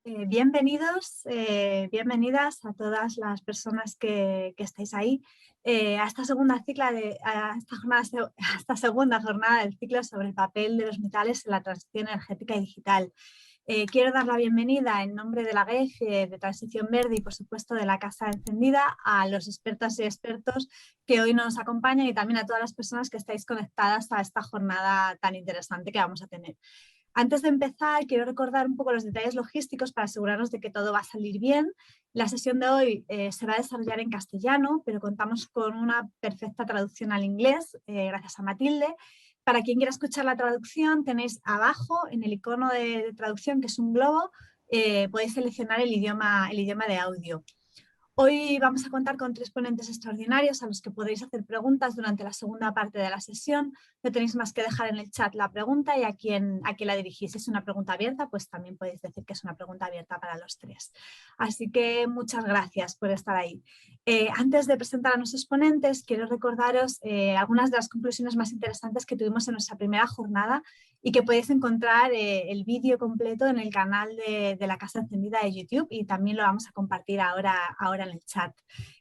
Bienvenidos, bienvenidas a todas las personas que estáis ahí a esta segunda a esta segunda jornada del ciclo sobre el papel de los metales en la transición energética y digital. Quiero dar la bienvenida en nombre de la GEF de Transición Verde y por supuesto de la Casa Encendida a los expertas y expertos que hoy nos acompañan y también a todas las personas que estáis conectadas a esta jornada tan interesante que vamos a tener. Antes de empezar, quiero recordar un poco los detalles logísticos para asegurarnos de que todo va a salir bien. La sesión de hoy se va a desarrollar en castellano, pero contamos con una perfecta traducción al inglés, gracias a Matilde. Para quien quiera escuchar la traducción, tenéis abajo en el icono de traducción, que es un globo, podéis seleccionar el idioma de audio. Hoy vamos a contar con 3 ponentes extraordinarios a los que podéis hacer preguntas durante la segunda parte de la sesión. No tenéis más que dejar en el chat la pregunta y a quien la dirigís. Si es una pregunta abierta, pues también podéis decir que es una pregunta abierta para los 3. Así que muchas gracias por estar ahí. Antes de presentar a nuestros ponentes, quiero recordaros algunas de las conclusiones más interesantes que tuvimos en nuestra primera jornada y que podéis encontrar el vídeo completo en el canal de la Casa Encendida de YouTube y también lo vamos a compartir ahora en el chat.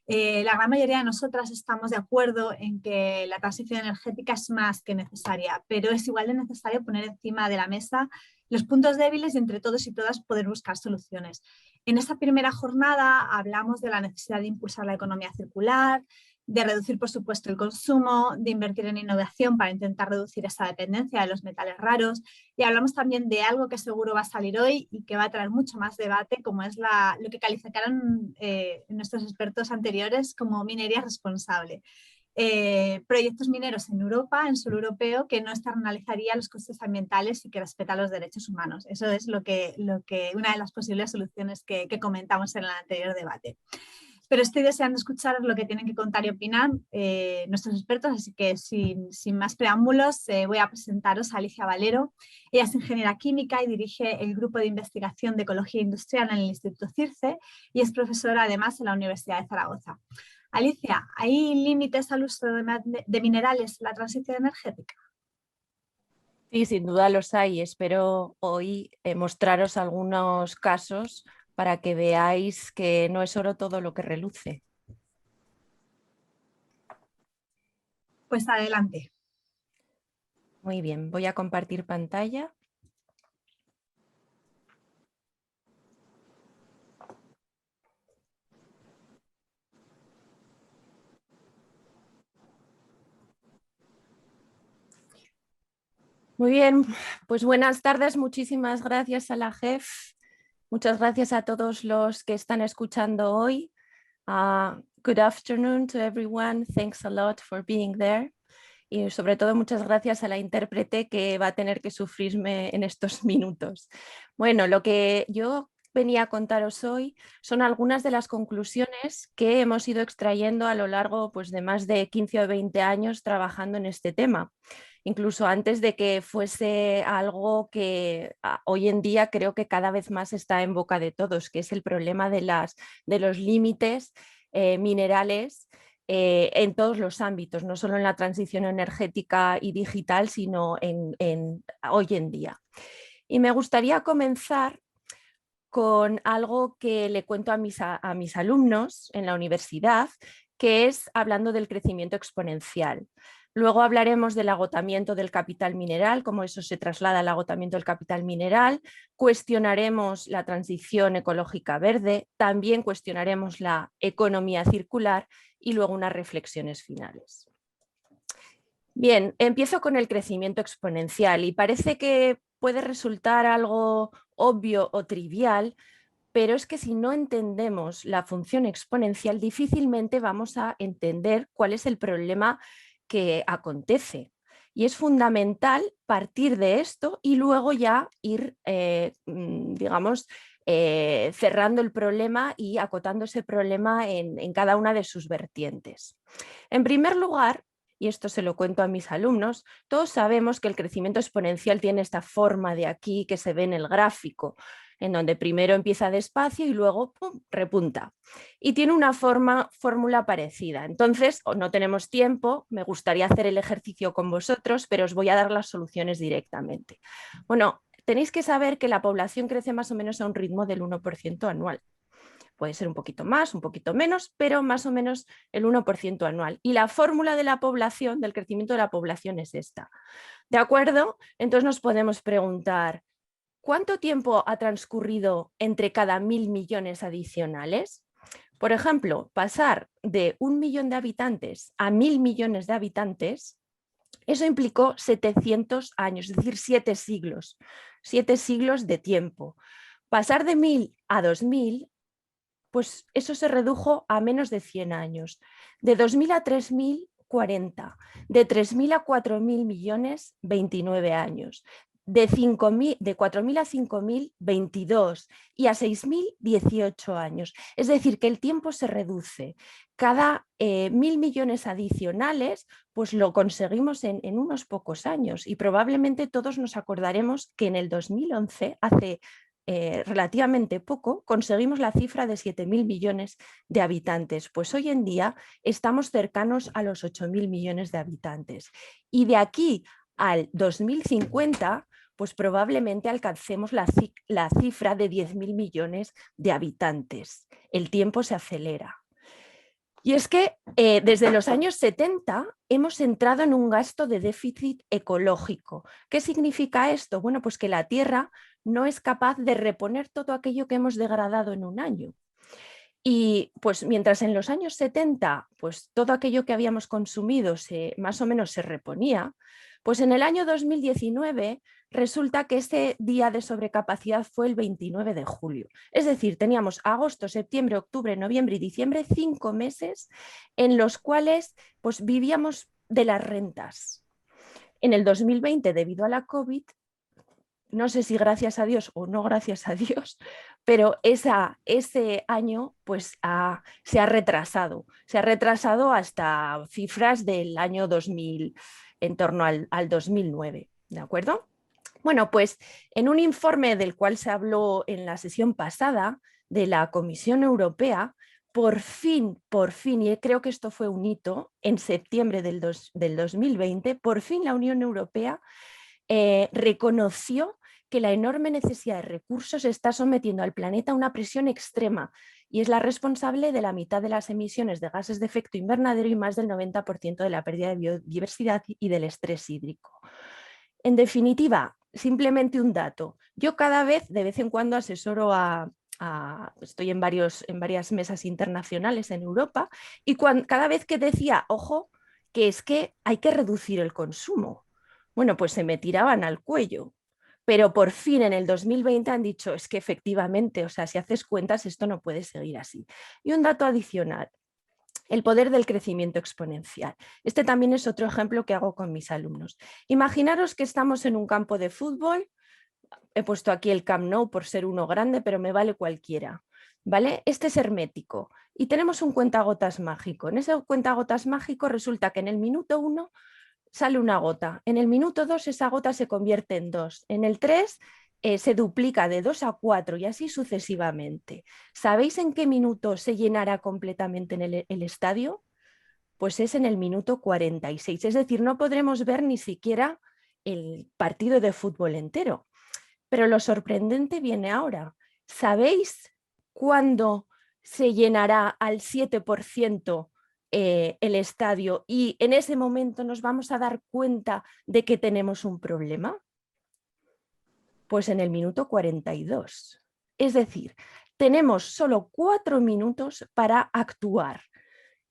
La gran mayoría de nosotras estamos de acuerdo en que la transición energética es más que necesaria, pero es igual de necesario poner encima de la mesa los puntos débiles y entre todos y todas poder buscar soluciones. En esta primera jornada hablamos de la necesidad de impulsar la economía circular, de reducir, por supuesto, el consumo, de invertir en innovación para intentar reducir esa dependencia de los metales raros y hablamos también de algo que seguro va a salir hoy y que va a traer mucho más debate, como es lo que calificaron nuestros expertos anteriores como minería responsable. Proyectos mineros en Europa, en suelo europeo, que no externalizaría los costes ambientales y que respeta los derechos humanos. Eso es una de las posibles soluciones que comentamos en el anterior debate. Pero estoy deseando escuchar lo que tienen que contar y opinar nuestros expertos, así que sin más preámbulos voy a presentaros a Alicia Valero. Ella es ingeniera química y dirige el Grupo de Investigación de Ecología Industrial en el Instituto CIRCE y es profesora además en la Universidad de Zaragoza. Alicia, ¿hay límites al uso de minerales en la transición energética? Sí, sin duda los hay. Espero hoy mostraros algunos casos para que veáis que no es oro todo lo que reluce. Pues adelante. Muy bien, voy a compartir pantalla. Muy bien, pues buenas tardes, muchísimas gracias a la GEF, muchas gracias a todos los que están escuchando hoy. Good afternoon to everyone, thanks a lot for being there. Y sobre todo muchas gracias a la intérprete que va a tener que sufrirme en estos minutos. Bueno, lo que yo venía a contaros hoy son algunas de las conclusiones que hemos ido extrayendo a lo largo pues, de más de 15 o 20 años trabajando en este tema. Incluso antes de que fuese algo que hoy en día creo que cada vez más está en boca de todos, que es el problema de los límites minerales en todos los ámbitos, no solo en la transición energética y digital, sino hoy en día. Y me gustaría comenzar con algo que le cuento a mis alumnos en la universidad, que es hablando del crecimiento exponencial. Luego hablaremos del agotamiento del capital mineral, cómo eso se traslada al agotamiento del capital mineral, cuestionaremos la transición ecológica verde, también cuestionaremos la economía circular y luego unas reflexiones finales. Bien, empiezo con el crecimiento exponencial y parece que puede resultar algo obvio o trivial, pero es que si no entendemos la función exponencial, difícilmente vamos a entender cuál es el problema que acontece. Y es fundamental partir de esto y luego ya ir, digamos, cerrando el problema y acotando ese problema en cada una de sus vertientes. En primer lugar, y esto se lo cuento a mis alumnos, todos sabemos que el crecimiento exponencial tiene esta forma de aquí que se ve en el gráfico, en donde primero empieza despacio y luego ¡pum!, repunta. Y tiene una fórmula parecida. Entonces, no tenemos tiempo, me gustaría hacer el ejercicio con vosotros, pero os voy a dar las soluciones directamente. Bueno, tenéis que saber que la población crece más o menos a un ritmo del 1% anual. Puede ser un poquito más, un poquito menos, pero más o menos el 1% anual. Y la fórmula de la población, del crecimiento de la población es esta. ¿De acuerdo? Entonces nos podemos preguntar, ¿cuánto tiempo ha transcurrido entre cada 1.000 millones adicionales? Por ejemplo, pasar de 1 millón de habitantes a 1.000 millones de habitantes, eso implicó 700 años, es decir, 7 siglos. 7 siglos de tiempo. Pasar de 1.000 a 2.000, pues eso se redujo a menos de 100 años. De 2.000 a 3.000, 40. De 3.000 a 4.000 millones, 29 años. De 4.000 a 5.000, 22. Y a 6.000, 18 años. Es decir, que el tiempo se reduce. Cada 1.000 millones adicionales, pues lo conseguimos en unos pocos años. Y probablemente todos nos acordaremos que en el 2011, hace relativamente poco, conseguimos la cifra de 7.000 millones de habitantes. Pues hoy en día estamos cercanos a los 8.000 millones de habitantes. Y de aquí al 2050, pues probablemente alcancemos la cifra de 10.000 millones de habitantes. El tiempo se acelera. Y es que desde los años 70 hemos entrado en un gasto de déficit ecológico. ¿Qué significa esto? Bueno, pues que la Tierra no es capaz de reponer todo aquello que hemos degradado en un año. Y pues mientras en los años 70 pues todo aquello que habíamos consumido más o menos se reponía, pues en el año 2019 resulta que ese día de sobrecapacidad fue el 29 de julio. Es decir, teníamos agosto, septiembre, octubre, noviembre y diciembre, 5 meses en los cuales pues vivíamos de las rentas. En el 2020, debido a la COVID, no sé si gracias a Dios o no gracias a Dios, pero ese año pues se ha retrasado hasta cifras del año 2000, en torno al 2009, ¿de acuerdo? Bueno, pues en un informe del cual se habló en la sesión pasada de la Comisión Europea, por fin, y creo que esto fue un hito, en septiembre del 2020, por fin la Unión Europea reconoció que la enorme necesidad de recursos está sometiendo al planeta a una presión extrema y es la responsable de la mitad de las emisiones de gases de efecto invernadero y más del 90% de la pérdida de biodiversidad y del estrés hídrico. En definitiva, simplemente un dato. Yo cada vez, de vez en cuando, asesoro estoy en varias mesas internacionales en Europa y cada vez que decía, ojo, que es que hay que reducir el consumo. Bueno, pues se me tiraban al cuello. Pero por fin en el 2020 han dicho, es que efectivamente, o sea, si haces cuentas, esto no puede seguir así. Y un dato adicional, el poder del crecimiento exponencial. Este también es otro ejemplo que hago con mis alumnos. Imaginaros que estamos en un campo de fútbol, he puesto aquí el Camp Nou por ser uno grande, pero me vale cualquiera. ¿Vale? Este es hermético y tenemos un cuentagotas mágico. En ese cuentagotas mágico resulta que en el minuto 1 sale una gota. En el minuto 2 esa gota se convierte en 2. En el 3 se duplica de 2 a 4 y así sucesivamente. ¿Sabéis en qué minuto se llenará completamente en el estadio? Pues es en el minuto 46. Es decir, no podremos ver ni siquiera el partido de fútbol entero. Pero lo sorprendente viene ahora. ¿Sabéis cuándo se llenará al 7% el estadio y en ese momento nos vamos a dar cuenta de que tenemos un problema? Pues en el minuto 42. Es decir, tenemos solo 4 minutos para actuar.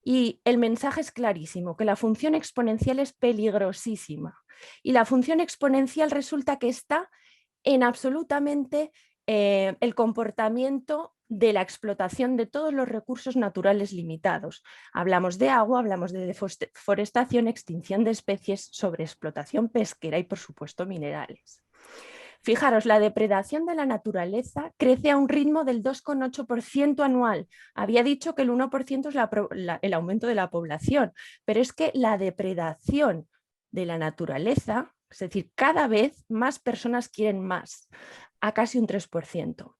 Y el mensaje es clarísimo, que la función exponencial es peligrosísima. Y la función exponencial resulta que está en absolutamente el comportamiento de la explotación de todos los recursos naturales limitados. Hablamos de agua, hablamos de deforestación, extinción de especies, sobreexplotación pesquera y, por supuesto, minerales. Fijaros, la depredación de la naturaleza crece a un ritmo del 2,8% anual. Había dicho que el 1% es el aumento de la población, pero es que la depredación de la naturaleza, es decir, cada vez más personas quieren más, a casi un 3%.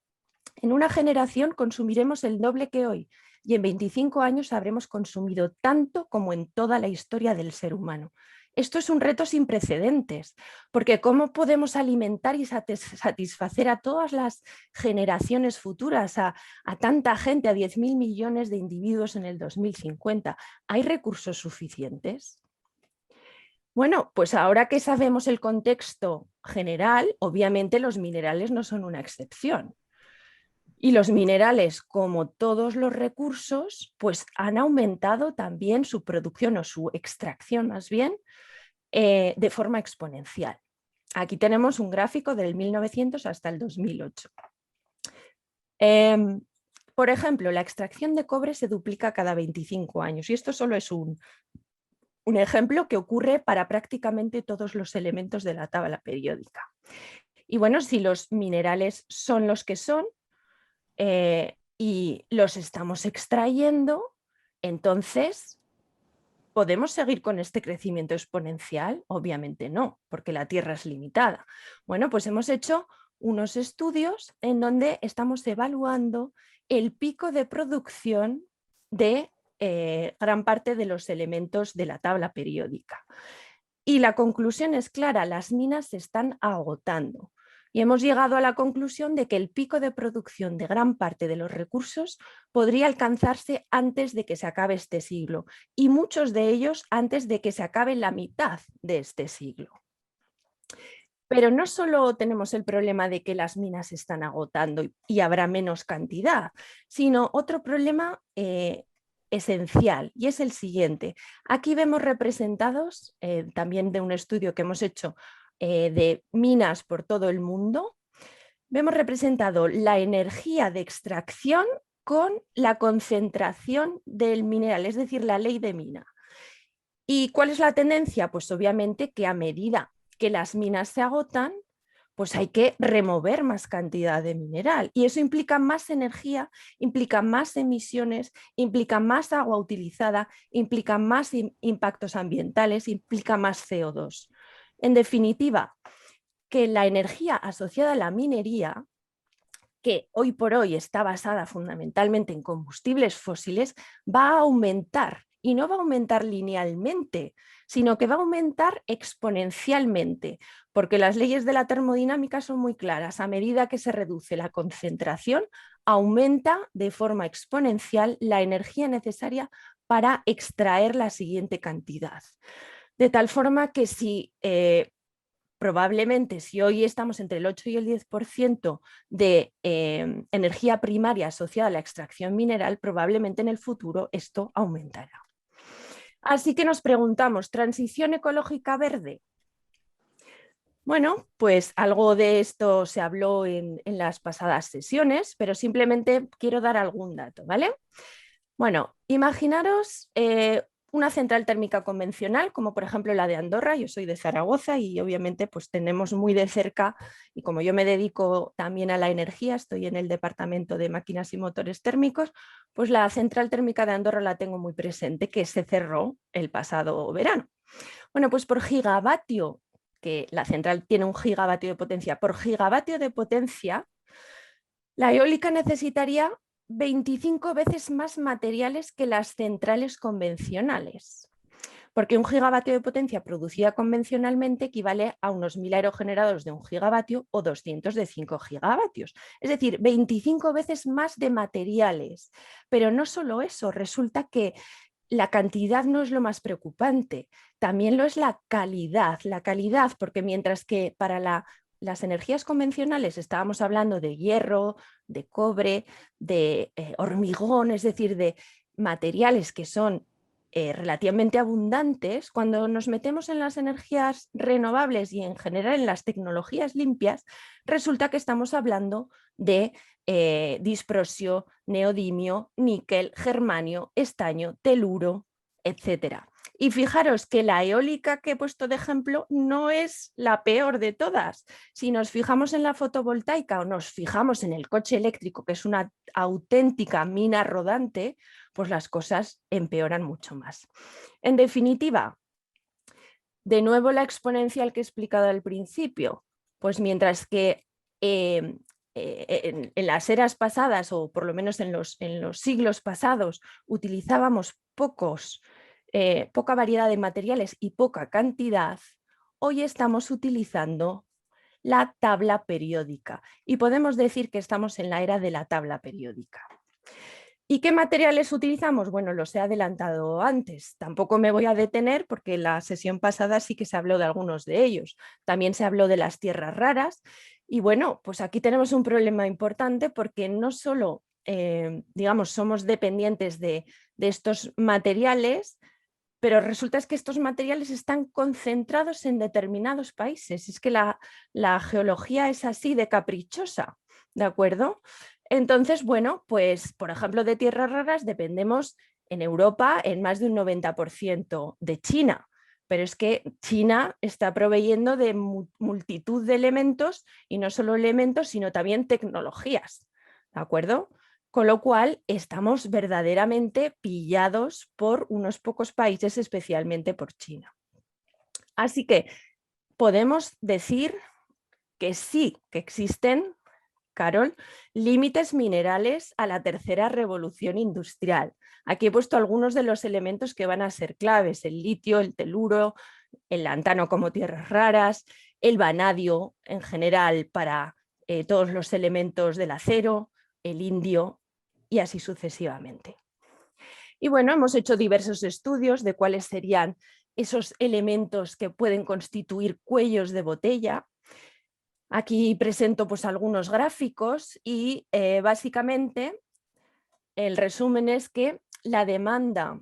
En una generación consumiremos el doble que hoy y en 25 años habremos consumido tanto como en toda la historia del ser humano. Esto es un reto sin precedentes, porque ¿cómo podemos alimentar y satisfacer a todas las generaciones futuras, a tanta gente, a 10.000 millones de individuos en el 2050? ¿Hay recursos suficientes? Bueno, pues ahora que sabemos el contexto general, obviamente los minerales no son una excepción. Y los minerales, como todos los recursos, pues han aumentado también su producción o su extracción más bien de forma exponencial. Aquí tenemos un gráfico del 1900 hasta el 2008. Por ejemplo, la extracción de cobre se duplica cada 25 años y esto solo es un ejemplo que ocurre para prácticamente todos los elementos de la tabla periódica. Y bueno, si los minerales son los que son y los estamos extrayendo, entonces ¿podemos seguir con este crecimiento exponencial? Obviamente no, porque la Tierra es limitada. Bueno, pues hemos hecho unos estudios en donde estamos evaluando el pico de producción de gran parte de los elementos de la tabla periódica. Y la conclusión es clara, las minas se están agotando. Y hemos llegado a la conclusión de que el pico de producción de gran parte de los recursos podría alcanzarse antes de que se acabe este siglo y muchos de ellos antes de que se acabe la mitad de este siglo. Pero no solo tenemos el problema de que las minas se están agotando y habrá menos cantidad, sino otro problema esencial y es el siguiente. Aquí vemos representados también de un estudio que hemos hecho de minas por todo el mundo, vemos representado la energía de extracción con la concentración del mineral, es decir, la ley de mina. ¿Y cuál es la tendencia? Pues obviamente que a medida que las minas se agotan, pues hay que remover más cantidad de mineral y eso implica más energía, implica más emisiones, implica más agua utilizada, implica más impactos ambientales, implica más CO2. En definitiva, que la energía asociada a la minería, que hoy por hoy está basada fundamentalmente en combustibles fósiles, va a aumentar y no va a aumentar linealmente, sino que va a aumentar exponencialmente, porque las leyes de la termodinámica son muy claras. A medida que se reduce la concentración, aumenta de forma exponencial la energía necesaria para extraer la siguiente cantidad. De tal forma que si probablemente si hoy estamos entre el 8 y el 10% de energía primaria asociada a la extracción mineral, probablemente en el futuro esto aumentará. Así que nos preguntamos, ¿transición ecológica verde? Bueno, pues algo de esto se habló en las pasadas sesiones, pero simplemente quiero dar algún dato, ¿vale? Bueno, imaginaros una central térmica convencional, como por ejemplo la de Andorra. Yo soy de Zaragoza y obviamente pues tenemos muy de cerca, y como yo me dedico también a la energía, estoy en el departamento de máquinas y motores térmicos, pues la central térmica de Andorra la tengo muy presente, que se cerró el pasado verano. Bueno, pues por gigavatio, que la central tiene 1 gigavatio de potencia, por gigavatio de potencia, la eólica necesitaría 25 veces más materiales que las centrales convencionales, porque 1 gigavatio de potencia producida convencionalmente equivale a unos 1000 aerogenerados de 1 gigavatio o 200 de 5 gigavatios, es decir, 25 veces más de materiales. Pero no solo eso, resulta que la cantidad no es lo más preocupante, también lo es la calidad, porque mientras que para las energías convencionales estábamos hablando de hierro, de cobre, de hormigón, es decir, de materiales que son relativamente abundantes, cuando nos metemos en las energías renovables y en general en las tecnologías limpias, resulta que estamos hablando de disprosio, neodimio, níquel, germanio, estaño, teluro, etcétera. Y fijaros que la eólica que he puesto de ejemplo no es la peor de todas. Si nos fijamos en la fotovoltaica o nos fijamos en el coche eléctrico, que es una auténtica mina rodante, pues las cosas empeoran mucho más. En definitiva, de nuevo la exponencial que he explicado al principio, pues mientras que en las eras pasadas, o por lo menos en los siglos pasados, utilizábamos pocos poca variedad de materiales y poca cantidad, hoy estamos utilizando la tabla periódica y podemos decir que estamos en la era de la tabla periódica. ¿Y qué materiales utilizamos? Bueno, los he adelantado antes. Tampoco me voy a detener porque en la sesión pasada sí que se habló de algunos de ellos. También se habló de las tierras raras. Y bueno, pues aquí tenemos un problema importante porque no solo, digamos, somos dependientes de estos materiales, pero resulta es que estos materiales están concentrados en determinados países. Es que la geología es así de caprichosa, ¿de acuerdo? Entonces, bueno, pues por ejemplo de tierras raras dependemos en Europa en más de un 90% de China, pero es que China está proveyendo de multitud de elementos y no solo elementos, sino también tecnologías, ¿de acuerdo? Con lo cual estamos verdaderamente pillados por unos pocos países, especialmente por China. Así que podemos decir que sí, que existen, Carol, límites minerales a la tercera revolución industrial. Aquí he puesto algunos de los elementos que van a ser claves: el litio, el teluro, el lantano como tierras raras, el vanadio en general para todos los elementos del acero, el indio y así sucesivamente. Y bueno, hemos hecho diversos estudios de cuáles serían esos elementos que pueden constituir cuellos de botella. Aquí presento pues algunos gráficos y básicamente el resumen es que la demanda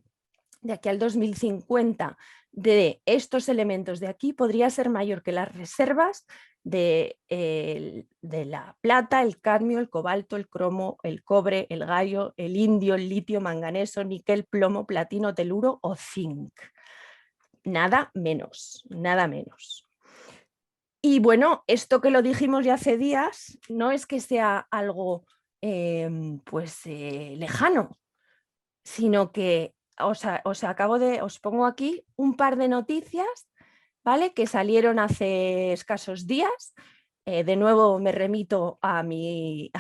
de aquí al 2050 de estos elementos de aquí podría ser mayor que las reservas de la plata, el cadmio, el cobalto, el cromo, el cobre, el galio, el indio, el litio, manganeso, níquel, plomo, platino, teluro o zinc. Nada menos, nada menos. Y bueno, esto que lo dijimos ya hace días no es que sea algo lejano, sino que os pongo aquí un par de noticias, ¿vale?, que salieron hace escasos días. De nuevo me remito a mi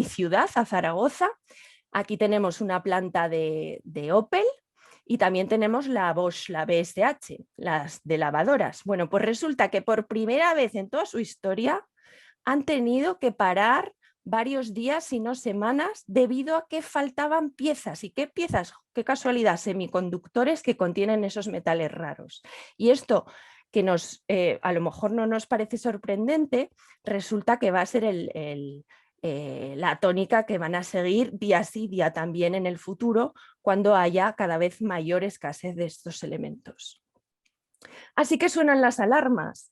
ciudad, a Zaragoza. Aquí tenemos una planta de Opel y también tenemos la Bosch, la BSH, las de lavadoras. Bueno, pues resulta que por primera vez en toda su historia han tenido que parar varios días, si no semanas, debido a que faltaban piezas. ¿Y qué piezas? Qué casualidad, semiconductores que contienen esos metales raros. Y esto, que a lo mejor no nos parece sorprendente, resulta que va a ser la tónica que van a seguir día sí, día también en el futuro, cuando haya cada vez mayor escasez de estos elementos. Así que suenan las alarmas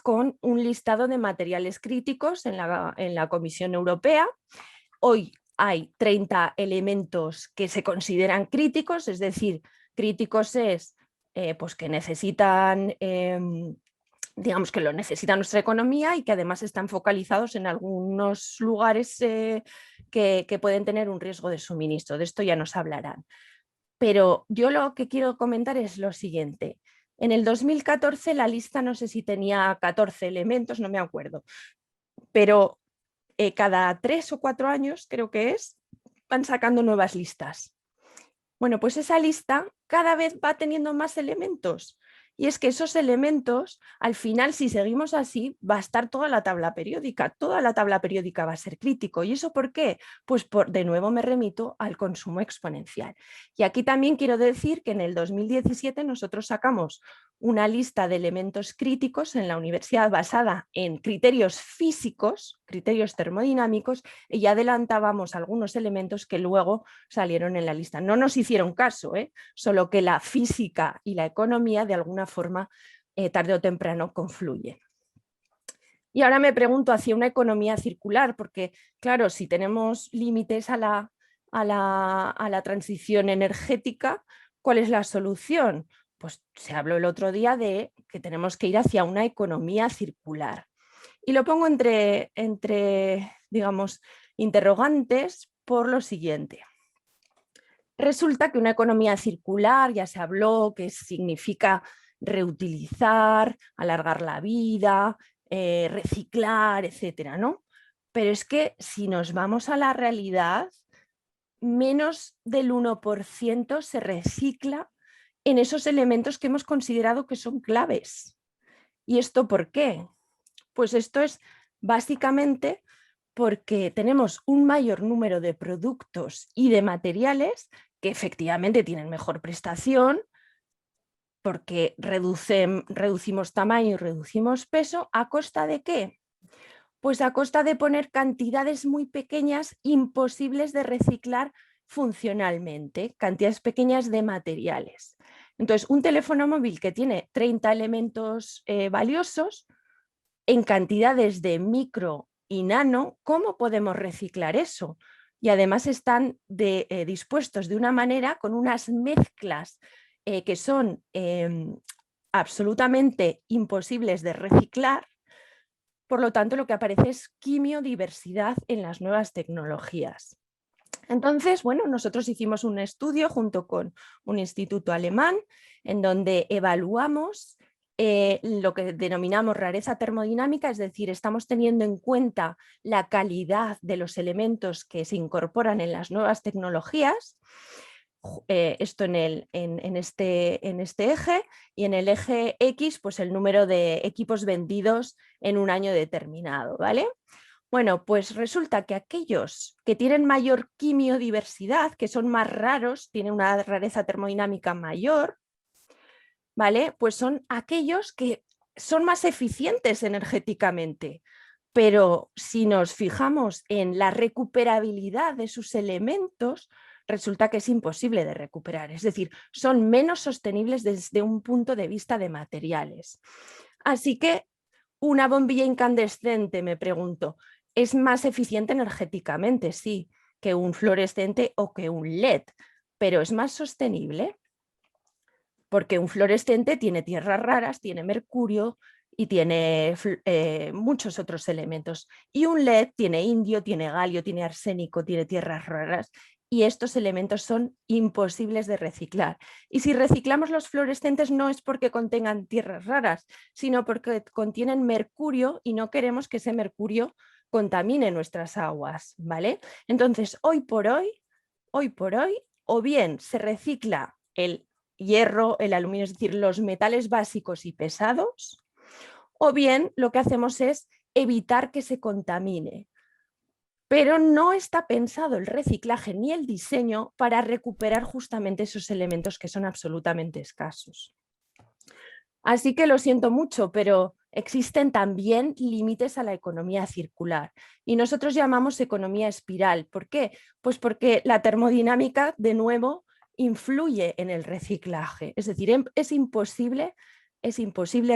con un listado de materiales críticos en la Comisión Europea. Hoy hay 30 elementos que se consideran críticos, es decir, críticos es pues que necesitan, digamos que lo necesita nuestra economía y que además están focalizados en algunos lugares que pueden tener un riesgo de suministro. De esto ya nos hablarán. Pero yo lo que quiero comentar es lo siguiente. En el 2014 la lista no sé si tenía 14 elementos, no me acuerdo, pero cada 3 o 4 años, creo que van sacando nuevas listas. Bueno, pues esa lista cada vez va teniendo más elementos. Y es que esos elementos, al final, si seguimos así, va a estar toda la tabla periódica va a ser crítico. ¿Y eso por qué? Pues de nuevo me remito al consumo exponencial. Y aquí también quiero decir que en el 2017 nosotros sacamos una lista de elementos críticos en la universidad basada en criterios físicos, criterios termodinámicos, y ya adelantábamos algunos elementos que luego salieron en la lista. No nos hicieron caso, solo que la física y la economía de alguna forma tarde o temprano confluyen. Y ahora me pregunto hacia una economía circular, porque claro, si tenemos límites a la transición energética, ¿cuál es la solución? Pues se habló el otro día de que tenemos que ir hacia una economía circular. Y lo pongo entre digamos, interrogantes por lo siguiente. Resulta que una economía circular, ya se habló, que significa reutilizar, alargar la vida, reciclar, etcétera, ¿no? Pero es que si nos vamos a la realidad, menos del 1% se recicla en esos elementos que hemos considerado que son claves. ¿Y esto por qué? Pues esto es básicamente porque tenemos un mayor número de productos y de materiales que efectivamente tienen mejor prestación, porque reducimos tamaño y reducimos peso. ¿A costa de qué? Pues a costa de poner cantidades muy pequeñas, imposibles de reciclar funcionalmente, cantidades pequeñas de materiales. Entonces, un teléfono móvil que tiene 30 elementos valiosos, en cantidades de micro y nano, ¿cómo podemos reciclar eso? Y además están dispuestos de una manera con unas mezclas que son absolutamente imposibles de reciclar. Por lo tanto, lo que aparece es quimiodiversidad en las nuevas tecnologías. Entonces, bueno, nosotros hicimos un estudio junto con un instituto alemán en donde evaluamos lo que denominamos rareza termodinámica, es decir, estamos teniendo en cuenta la calidad de los elementos que se incorporan en las nuevas tecnologías, esto en este eje, y en el eje X, pues el número de equipos vendidos en un año determinado, ¿vale? Bueno, pues resulta que aquellos que tienen mayor quimiodiversidad, que son más raros, tienen una rareza termodinámica mayor, ¿vale? Pues son aquellos que son más eficientes energéticamente. Pero si nos fijamos en la recuperabilidad de sus elementos, resulta que es imposible de recuperar. Es decir, son menos sostenibles desde un punto de vista de materiales. Así que una bombilla incandescente, me pregunto, ¿es más eficiente energéticamente? Sí, que un fluorescente o que un LED, pero ¿es más sostenible? Porque un fluorescente tiene tierras raras, tiene mercurio y tiene muchos otros elementos. Y un LED tiene indio, tiene galio, tiene arsénico, tiene tierras raras. Y estos elementos son imposibles de reciclar. Y si reciclamos los fluorescentes no es porque contengan tierras raras, sino porque contienen mercurio y no queremos que ese mercurio contamine nuestras aguas, ¿vale? Entonces, hoy por hoy, o bien se recicla el hierro, el aluminio, es decir, los metales básicos y pesados, o bien lo que hacemos es evitar que se contamine. Pero no está pensado el reciclaje ni el diseño para recuperar justamente esos elementos que son absolutamente escasos. Así que lo siento mucho, pero existen también límites a la economía circular y nosotros llamamos economía espiral. ¿Por qué? Pues porque la termodinámica, de nuevo, influye en el reciclaje. Es decir, es imposible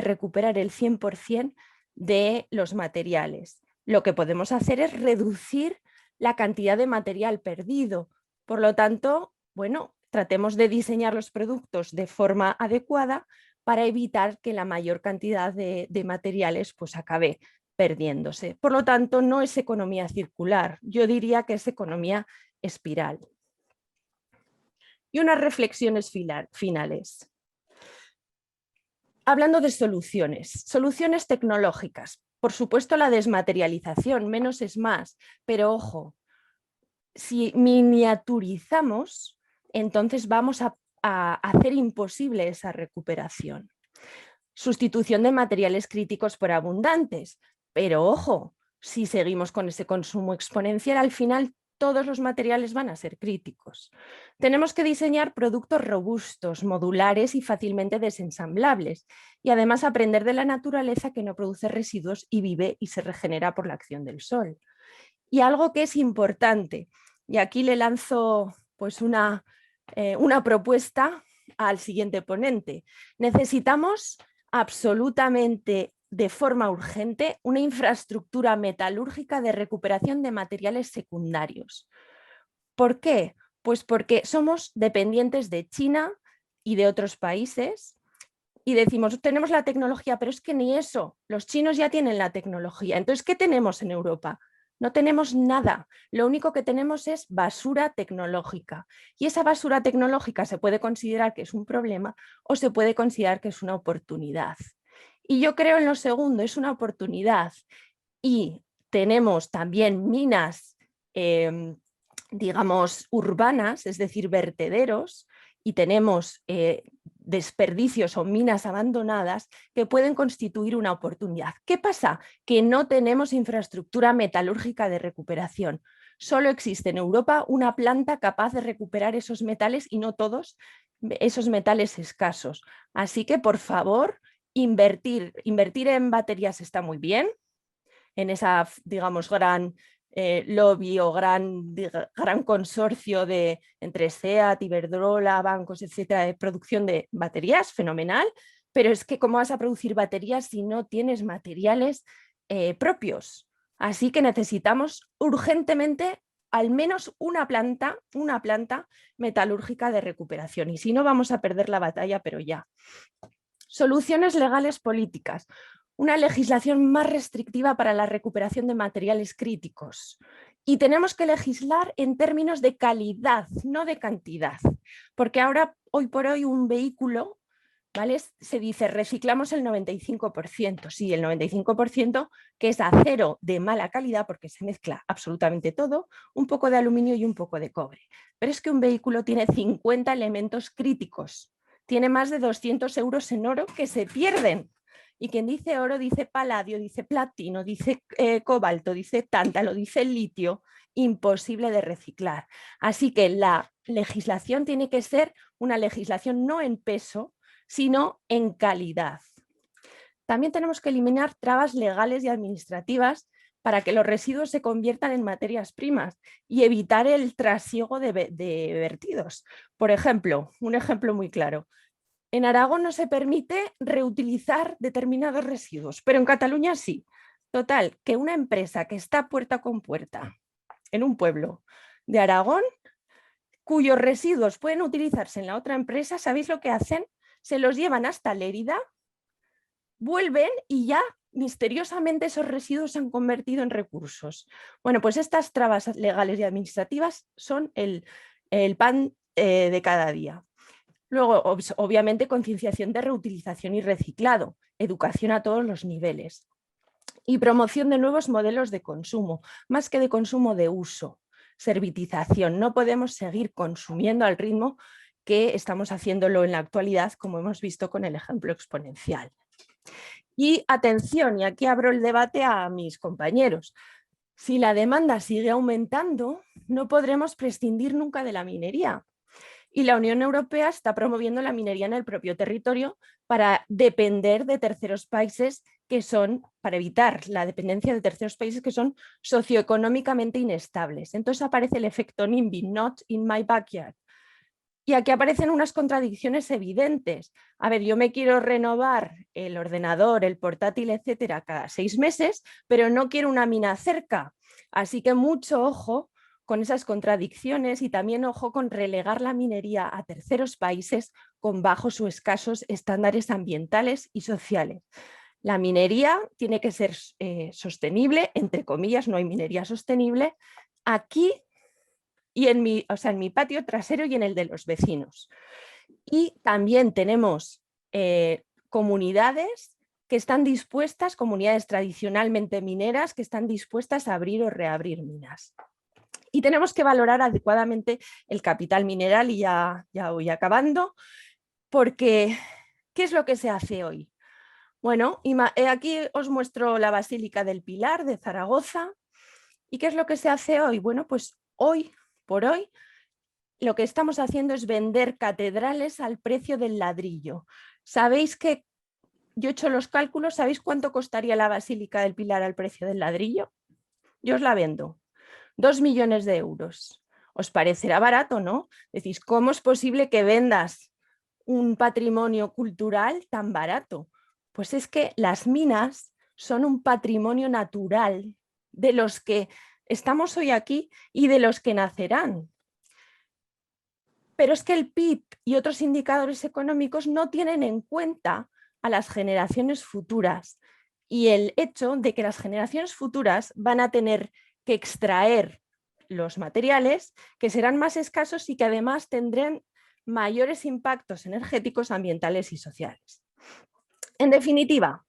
recuperar el 100% de los materiales. Lo que podemos hacer es reducir la cantidad de material perdido. Por lo tanto, bueno, tratemos de diseñar los productos de forma adecuada para evitar que la mayor cantidad de materiales pues acabe perdiéndose. Por lo tanto, no es economía circular, yo diría que es economía espiral. Y unas reflexiones finales. Hablando de soluciones tecnológicas. Por supuesto, la desmaterialización, menos es más, pero ojo, si miniaturizamos, entonces vamos a hacer imposible esa recuperación. Sustitución de materiales críticos por abundantes, pero ojo, si seguimos con ese consumo exponencial, al final todos los materiales van a ser críticos. Tenemos que diseñar productos robustos, modulares y fácilmente desensamblables, y además aprender de la naturaleza que no produce residuos y vive y se regenera por la acción del sol. Y algo que es importante, y aquí le lanzo pues una propuesta al siguiente ponente. Necesitamos absolutamente de forma urgente una infraestructura metalúrgica de recuperación de materiales secundarios. ¿Por qué? Pues porque somos dependientes de China y de otros países y decimos, tenemos la tecnología, pero es que ni eso, los chinos ya tienen la tecnología. Entonces, ¿qué tenemos en Europa? No tenemos nada, lo único que tenemos es basura tecnológica y esa basura tecnológica se puede considerar que es un problema o se puede considerar que es una oportunidad. Y yo creo en lo segundo, es una oportunidad y tenemos también minas, digamos, urbanas, es decir, vertederos y tenemos desperdicios o minas abandonadas que pueden constituir una oportunidad. ¿Qué pasa? Que no tenemos infraestructura metalúrgica de recuperación. Solo existe en Europa una planta capaz de recuperar esos metales y no todos esos metales escasos. Así que, por favor, invertir en baterías está muy bien, en esa, digamos, gran lobby o gran consorcio entre SEAT, Iberdrola, bancos, etcétera, de producción de baterías, fenomenal, pero es que ¿cómo vas a producir baterías si no tienes materiales propios? Así que necesitamos urgentemente al menos una planta metalúrgica de recuperación, y si no vamos a perder la batalla, pero ya. Soluciones legales políticas. Una legislación más restrictiva para la recuperación de materiales críticos. Y tenemos que legislar en términos de calidad, no de cantidad. Porque ahora, hoy por hoy, un vehículo, ¿vale?, se dice reciclamos el 95%. Sí, el 95%, que es acero de mala calidad porque se mezcla absolutamente todo, un poco de aluminio y un poco de cobre. Pero es que un vehículo tiene 50 elementos críticos. Tiene más de 200 euros en oro que se pierden. Y quien dice oro dice paladio, dice platino, dice cobalto, dice tántalo, dice litio, imposible de reciclar. Así que la legislación tiene que ser una legislación no en peso, sino en calidad. También tenemos que eliminar trabas legales y administrativas para que los residuos se conviertan en materias primas y evitar el trasiego de vertidos. Por ejemplo, un ejemplo muy claro. En Aragón no se permite reutilizar determinados residuos, pero en Cataluña sí. Total, que una empresa que está puerta con puerta en un pueblo de Aragón, cuyos residuos pueden utilizarse en la otra empresa, ¿sabéis lo que hacen? Se los llevan hasta Lérida, vuelven y ya misteriosamente esos residuos se han convertido en recursos. Bueno, pues estas trabas legales y administrativas son el pan de cada día. Luego, obviamente, concienciación de reutilización y reciclado, educación a todos los niveles y promoción de nuevos modelos de consumo, más que de consumo, de uso, servitización. No podemos seguir consumiendo al ritmo que estamos haciéndolo en la actualidad, como hemos visto con el ejemplo exponencial. Y atención, y aquí abro el debate a mis compañeros. Si la demanda sigue aumentando, no podremos prescindir nunca de la minería. Y la Unión Europea está promoviendo la minería en el propio territorio para depender de terceros países para evitar la dependencia de terceros países que son socioeconómicamente inestables. Entonces aparece el efecto NIMBY, not in my backyard. Y aquí aparecen unas contradicciones evidentes. A ver, yo me quiero renovar el ordenador, el portátil, etcétera, cada 6 meses, pero no quiero una mina cerca. Así que mucho ojo con esas contradicciones y también ojo con relegar la minería a terceros países con bajos o escasos estándares ambientales y sociales. La minería tiene que ser sostenible, entre comillas, no hay minería sostenible, aquí y en mi patio trasero y en el de los vecinos. Y también tenemos comunidades que están dispuestas, comunidades tradicionalmente mineras, que están dispuestas a abrir o reabrir minas. Y tenemos que valorar adecuadamente el capital mineral, y ya voy acabando, porque ¿qué es lo que se hace hoy? Bueno, aquí os muestro la Basílica del Pilar de Zaragoza. ¿Y qué es lo que se hace hoy? Bueno, pues hoy por hoy lo que estamos haciendo es vender catedrales al precio del ladrillo. ¿Sabéis que yo he hecho los cálculos? ¿Sabéis cuánto costaría la Basílica del Pilar al precio del ladrillo? Yo os la vendo. 2 millones de euros. ¿Os parecerá barato, no? Decís, ¿cómo es posible que vendas un patrimonio cultural tan barato? Pues es que las minas son un patrimonio natural de los que estamos hoy aquí y de los que nacerán. Pero es que el PIB y otros indicadores económicos no tienen en cuenta a las generaciones futuras, y el hecho de que las generaciones futuras van a tener que extraer los materiales que serán más escasos y que además tendrán mayores impactos energéticos, ambientales y sociales. En definitiva,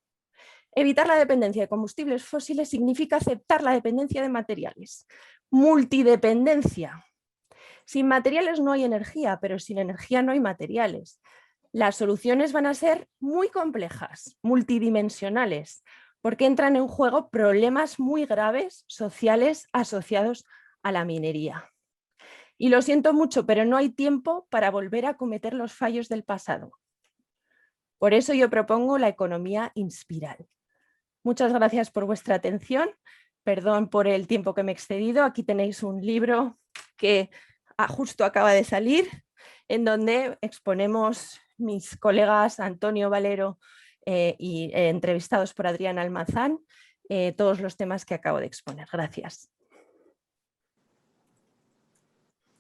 evitar la dependencia de combustibles fósiles significa aceptar la dependencia de materiales. Multidependencia. Sin materiales no hay energía, pero sin energía no hay materiales. Las soluciones van a ser muy complejas, multidimensionales, porque entran en juego problemas muy graves sociales asociados a la minería. Y lo siento mucho, pero no hay tiempo para volver a cometer los fallos del pasado. Por eso yo propongo la economía inspiral. Muchas gracias por vuestra atención. Perdón por el tiempo que me he excedido. Aquí tenéis un libro que justo acaba de salir, en donde exponemos mis colegas Antonio Valero y entrevistados por Adrián Almazán, todos los temas que acabo de exponer. Gracias.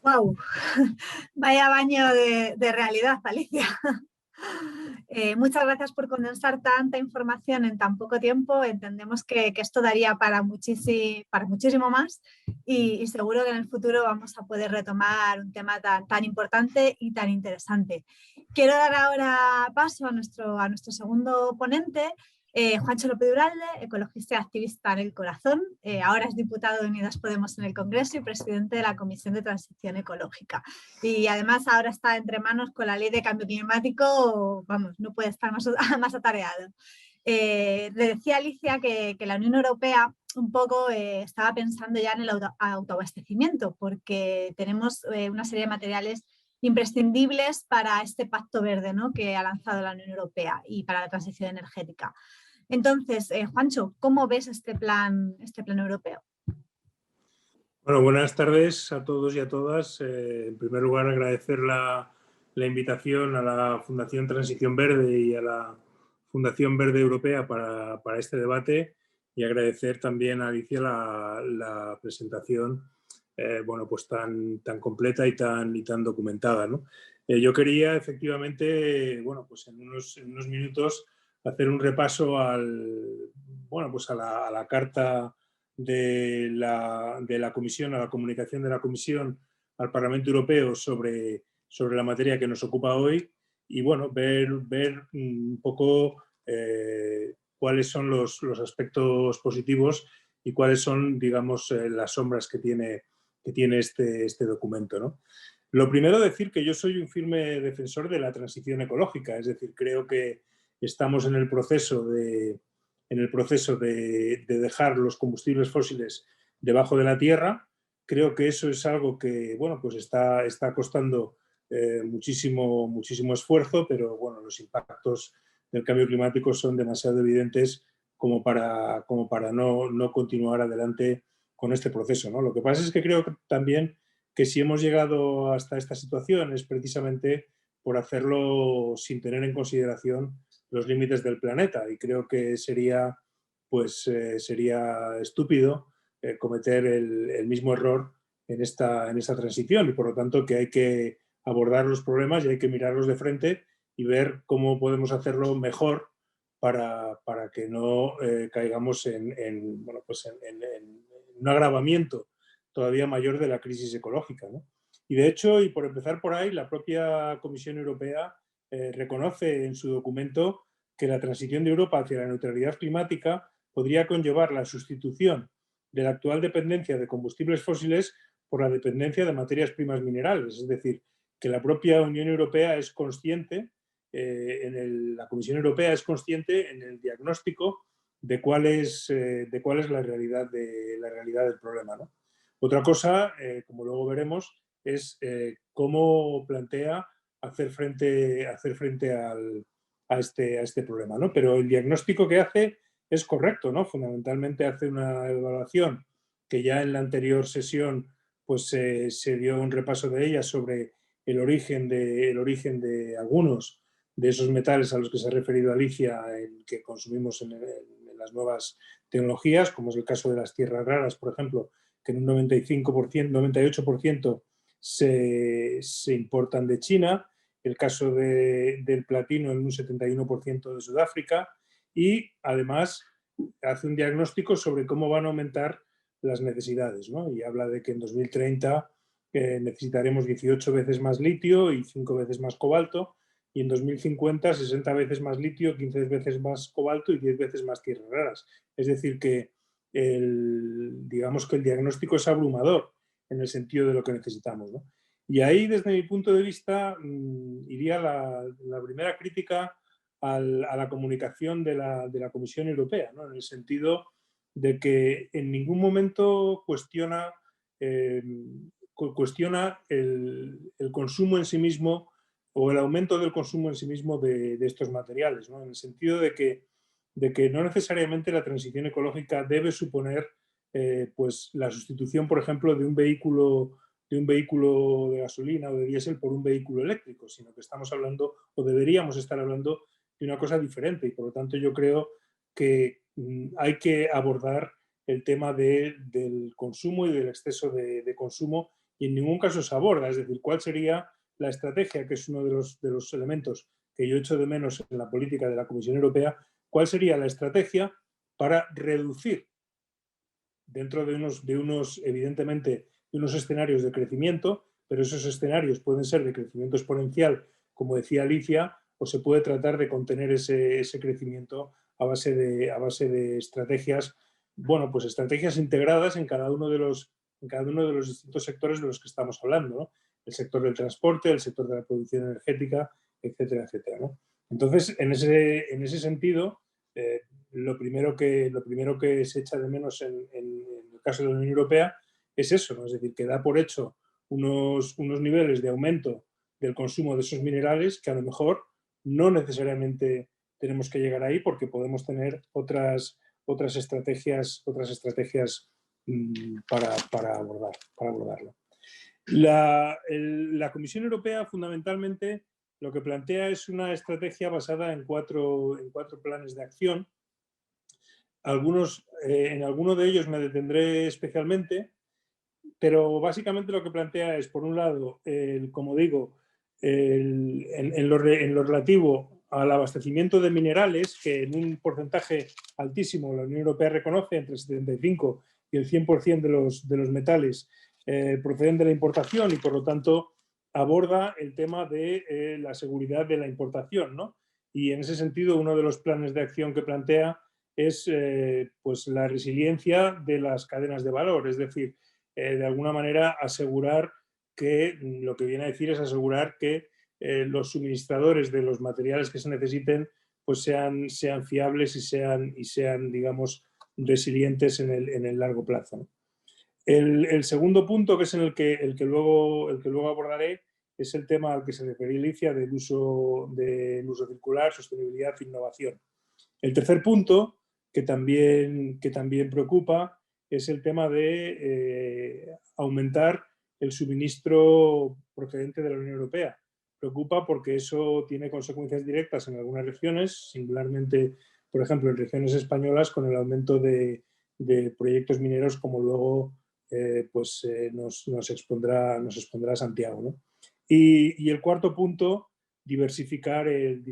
¡Wow! Vaya baño de realidad, Alicia. Muchas gracias por condensar tanta información en tan poco tiempo. Entendemos que esto daría para muchísimo más y seguro que en el futuro vamos a poder retomar un tema tan importante y tan interesante. Quiero dar ahora paso a nuestro segundo ponente, Juancho López Uralde, ecologista y activista en el corazón. Ahora es diputado de Unidas Podemos en el Congreso y presidente de la Comisión de Transición Ecológica. Y además ahora está entre manos con la ley de cambio climático, vamos, no puede estar más atareado. Le decía Alicia que la Unión Europea un poco estaba pensando ya en el autoabastecimiento, porque tenemos una serie de materiales imprescindibles para este pacto verde, ¿no?, que ha lanzado la Unión Europea y para la transición energética. Entonces, Juancho, ¿cómo ves este plan europeo? Bueno, buenas tardes a todos y a todas. En primer lugar, agradecer la invitación a la Fundación Transición Verde y a la Fundación Verde Europea para este debate, y agradecer también a Alicia la presentación bueno, pues tan completa y tan documentada, ¿no? Yo quería efectivamente, bueno, pues en unos minutos hacer un repaso bueno, pues a la carta de la Comisión, a la comunicación de la Comisión al Parlamento Europeo sobre la materia que nos ocupa hoy, y bueno, ver un poco cuáles son los aspectos positivos y cuáles son, digamos, las sombras que tiene este documento, ¿no? Lo primero, decir que yo soy un firme defensor de la transición ecológica, es decir, creo que estamos en el proceso de dejar los combustibles fósiles debajo de la tierra. Creo que eso es algo que, bueno, pues está costando muchísimo esfuerzo, pero bueno, los impactos del cambio climático son demasiado evidentes como para no continuar adelante con este proceso, ¿no? Lo que pasa es que creo que también que si hemos llegado hasta esta situación es precisamente por hacerlo sin tener en consideración los límites del planeta, y creo que sería estúpido cometer el mismo error en esta transición, y por lo tanto que hay que abordar los problemas y hay que mirarlos de frente y ver cómo podemos hacerlo mejor para que no caigamos en un agravamiento todavía mayor de la crisis ecológica, ¿no? Y de hecho, y por empezar por ahí, la propia Comisión Europea reconoce en su documento que la transición de Europa hacia la neutralidad climática podría conllevar la sustitución de la actual dependencia de combustibles fósiles por la dependencia de materias primas minerales. Es decir, que la propia Unión Europea es consciente, la Comisión Europea es consciente en el diagnóstico de cuál es la realidad del problema, ¿no? Otra cosa, como luego veremos, es cómo plantea hacer frente a este problema, ¿no? Pero el diagnóstico que hace es correcto, ¿no? Fundamentalmente hace una evaluación que ya en la anterior sesión pues se dio un repaso de ella sobre el origen de algunos de esos metales a los que se ha referido Alicia, que consumimos en las nuevas tecnologías, como es el caso de las tierras raras, por ejemplo, que en un 95%, 98% se importan de China, el caso del platino en un 71% de Sudáfrica, y además hace un diagnóstico sobre cómo van a aumentar las necesidades, ¿no? Y habla de que en 2030 necesitaremos 18 veces más litio y 5 veces más cobalto, y en 2050 60 veces más litio, 15 veces más cobalto y 10 veces más tierras raras. Es decir, que digamos que el diagnóstico es abrumador en el sentido de lo que necesitamos, ¿no? Y ahí, desde mi punto de vista, iría la primera crítica a la comunicación de la Comisión Europea, ¿no? En el sentido de que en ningún momento cuestiona el consumo en sí mismo o el aumento del consumo en sí mismo de estos materiales, ¿no? En el sentido de que no necesariamente la transición ecológica debe suponer pues la sustitución, por ejemplo, de un vehículo de gasolina o de diésel por un vehículo eléctrico, sino que estamos hablando, o deberíamos estar hablando, de una cosa diferente. Y por lo tanto yo creo que hay que abordar el tema del consumo y del exceso de consumo, y en ningún caso se aborda. Es decir, ¿cuál sería la estrategia, que es uno de los elementos que yo echo de menos en la política de la Comisión Europea? ¿Cuál sería la estrategia para reducir, dentro de unos evidentemente, de unos escenarios de crecimiento, pero esos escenarios pueden ser de crecimiento exponencial, como decía Alicia, o se puede tratar de contener ese crecimiento a base de estrategias, bueno, pues estrategias integradas en cada uno de los distintos sectores de los que estamos hablando, ¿no? El sector del transporte, el sector de la producción energética, etcétera, etcétera, ¿no? Entonces, en ese sentido, lo primero que se echa de menos en el caso de la Unión Europea es eso, ¿no? Es decir, que da por hecho unos niveles de aumento del consumo de esos minerales que a lo mejor no necesariamente tenemos que llegar ahí, porque podemos tener otras estrategias para abordarlo. La Comisión Europea fundamentalmente lo que plantea es una estrategia basada en cuatro planes de acción. En alguno de ellos me detendré especialmente, pero básicamente lo que plantea es, por un lado, como digo, en lo relativo al abastecimiento de minerales, que en un porcentaje altísimo la Unión Europea reconoce, entre el 75 y el 100% de los metales proceden de la importación, y por lo tanto aborda el tema de la seguridad de la importación, ¿no? Y en ese sentido, uno de los planes de acción que plantea es pues la resiliencia de las cadenas de valor, es decir, de alguna manera asegurar que, lo que viene a decir es asegurar que los suministradores de los materiales que se necesiten pues sean fiables y sean, digamos, resilientes en el largo plazo, ¿no? El segundo punto, que es en el que luego abordaré, es el tema al que se refería Alicia, del uso circular, sostenibilidad e innovación. El tercer punto, que también preocupa, es el tema de aumentar el suministro procedente de la Unión Europea. Preocupa porque eso tiene consecuencias directas en algunas regiones, singularmente, por ejemplo, en regiones españolas, con el aumento de proyectos mineros, como luego nos expondrá Santiago, ¿no? Y el cuarto punto, diversificar el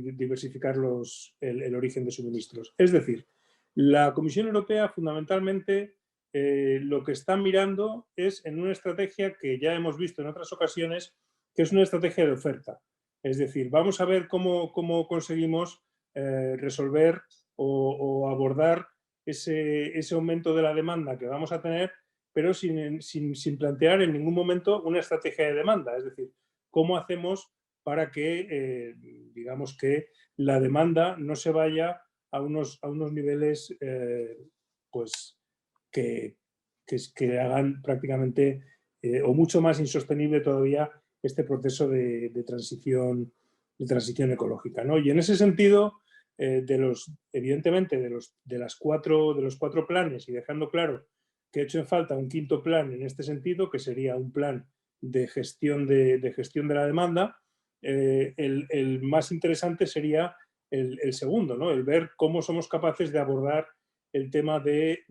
origen de suministros. Es decir, la Comisión Europea fundamentalmente lo que está mirando es en una estrategia que ya hemos visto en otras ocasiones, que es una estrategia de oferta. Es decir, vamos a ver cómo conseguimos resolver o abordar ese aumento de la demanda que vamos a tener, pero sin plantear en ningún momento una estrategia de demanda. Es decir, cómo hacemos para que, digamos, que la demanda no se vaya a unos niveles pues que hagan prácticamente o mucho más insostenible todavía este proceso de transición ecológica, ¿no? Y en ese sentido, evidentemente, de los cuatro planes, y dejando claro que he hecho en falta un quinto plan en este sentido, que sería un plan de gestión de la demanda, el más interesante sería el segundo, ¿no? El ver cómo somos capaces de abordar el tema de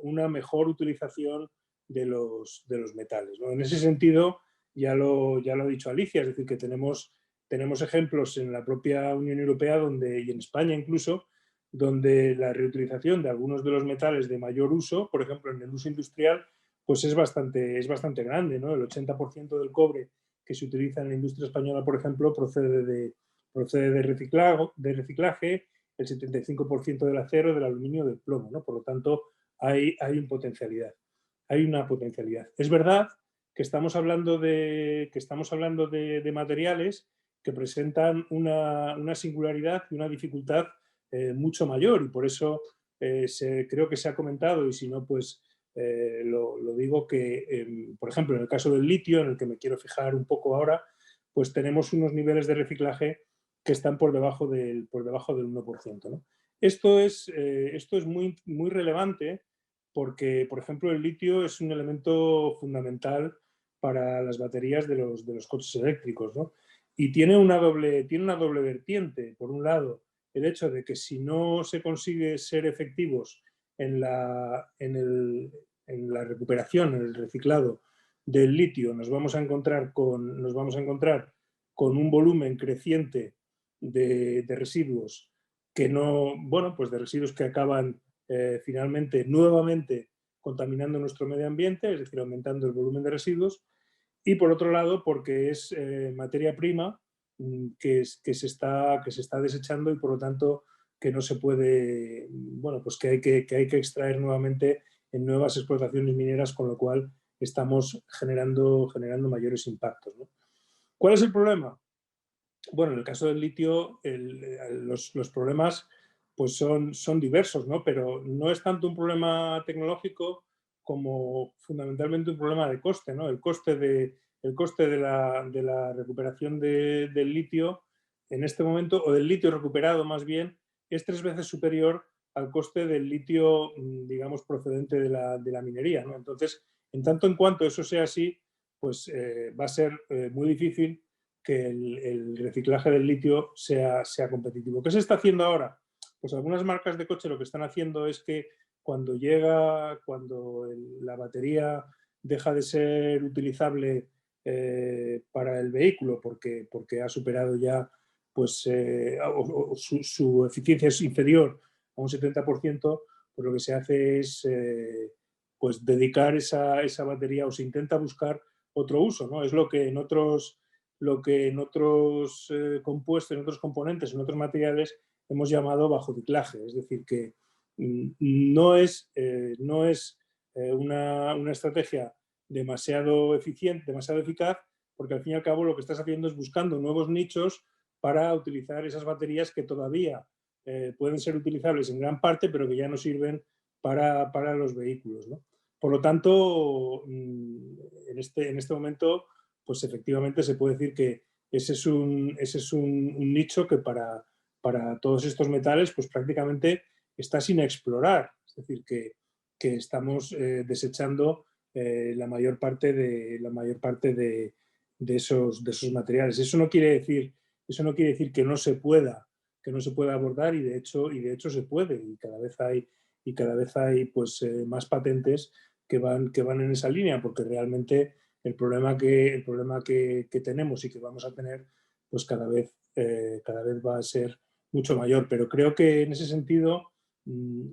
una mejor utilización de los metales, ¿no? En ese sentido, ya lo ha dicho Alicia, es decir, que tenemos ejemplos en la propia Unión Europea y en España incluso, donde la reutilización de algunos de los metales de mayor uso, por ejemplo en el uso industrial, pues es bastante grande, ¿no? El 80% del cobre que se utiliza en la industria española, por ejemplo, procede de reciclaje, el 75% del acero, del aluminio, del plomo, ¿no? Por lo tanto, hay una potencialidad. Es verdad que estamos hablando de materiales que presentan una singularidad y una dificultad mucho mayor, y por eso creo que se ha comentado, y si no, pues lo digo, que por ejemplo en el caso del litio, en el que me quiero fijar un poco ahora, pues tenemos unos niveles de reciclaje que están por debajo del 1%, ¿no? Esto es muy, muy relevante porque, por ejemplo, el litio es un elemento fundamental para las baterías de los coches eléctricos, ¿no? Y tiene una doble vertiente. Por un lado, el hecho de que si no se consigue ser efectivos en la recuperación, en el reciclado del litio, nos vamos a encontrar con un volumen creciente de residuos que no, bueno, pues de residuos que acaban finalmente nuevamente contaminando nuestro medio ambiente, es decir, aumentando el volumen de residuos. Y por otro lado, porque es materia prima que se está desechando, y por lo tanto que no se puede, bueno, pues que hay que extraer nuevamente en nuevas explotaciones mineras, con lo cual estamos generando mayores impactos, ¿no? ¿Cuál es el problema? Bueno, en el caso del litio los problemas pues son diversos, ¿no? Pero no es tanto un problema tecnológico como fundamentalmente un problema de coste, ¿no? El coste de la recuperación del litio en este momento, o del litio recuperado más bien, es 3 veces superior al coste del litio, digamos, procedente de la minería, ¿no? Entonces, en tanto en cuanto eso sea así, pues va a ser muy difícil que el reciclaje del litio sea competitivo. ¿Qué se está haciendo ahora? Pues algunas marcas de coche lo que están haciendo es que cuando la batería deja de ser utilizable para el vehículo porque ha superado ya, pues su eficiencia es inferior a un 70%, pues lo que se hace es pues dedicar esa batería, o se intenta buscar otro uso, ¿no? Es lo que en otros compuestos, en otros componentes, en otros materiales hemos llamado bajociclaje. Es decir, que no es una estrategia demasiado eficiente, demasiado eficaz, porque al fin y al cabo lo que estás haciendo es buscando nuevos nichos para utilizar esas baterías que todavía pueden ser utilizables en gran parte, pero que ya no sirven para los vehículos, ¿no? Por lo tanto, en este momento, pues efectivamente se puede decir que ese es un nicho que para todos estos metales pues prácticamente está sin explorar. Es decir, que estamos desechando la mayor parte de esos materiales. Eso no quiere decir que no se pueda abordar, y de hecho se puede, y cada vez hay pues más patentes que van en esa línea, porque realmente el problema que tenemos y que vamos a tener, pues cada vez va a ser mucho mayor. Pero creo que en ese sentido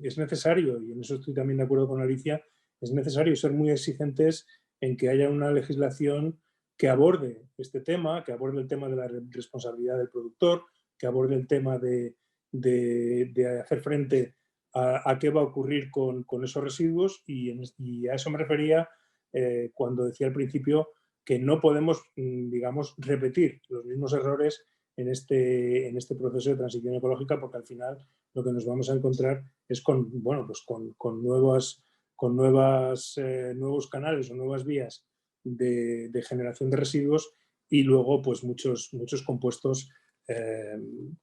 es necesario, y en eso estoy también de acuerdo con Alicia, es necesario ser muy exigentes en que haya una legislación que aborde este tema, que aborde el tema de la responsabilidad del productor, que aborde el tema de hacer frente a qué va a ocurrir con esos residuos, y a eso me refería cuando decía al principio que no podemos, digamos, repetir los mismos errores en este proceso de transición ecológica, porque al final lo que nos vamos a encontrar es con nuevos canales o nuevas vías de generación de residuos, y luego pues muchos compuestos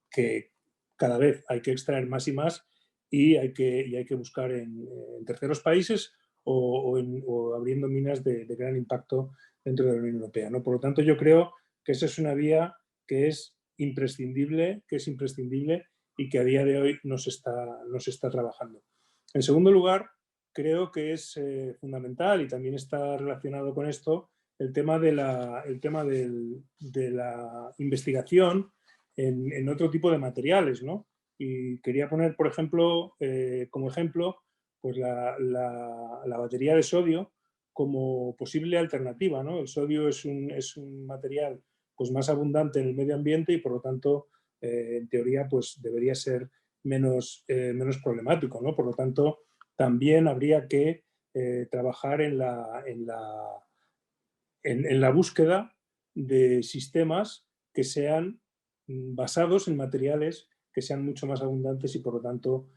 que cada vez hay que extraer más y más, y hay que buscar en terceros países o abriendo minas de gran impacto dentro de la Unión Europea, ¿no? Por lo tanto, yo creo que esa es una vía que es imprescindible y que a día de hoy no se está trabajando. En segundo lugar, creo que es fundamental, y también está relacionado con esto, el tema de la investigación en otro tipo de materiales, ¿no? Y quería poner, por ejemplo, como ejemplo, pues la batería de sodio como posible alternativa, ¿no? El sodio es un material pues más abundante en el medio ambiente, y por lo tanto, en teoría, pues debería ser menos problemático, ¿no? Por lo tanto, también habría que trabajar en la en la búsqueda de sistemas que sean basados en materiales que sean mucho más abundantes y por lo tanto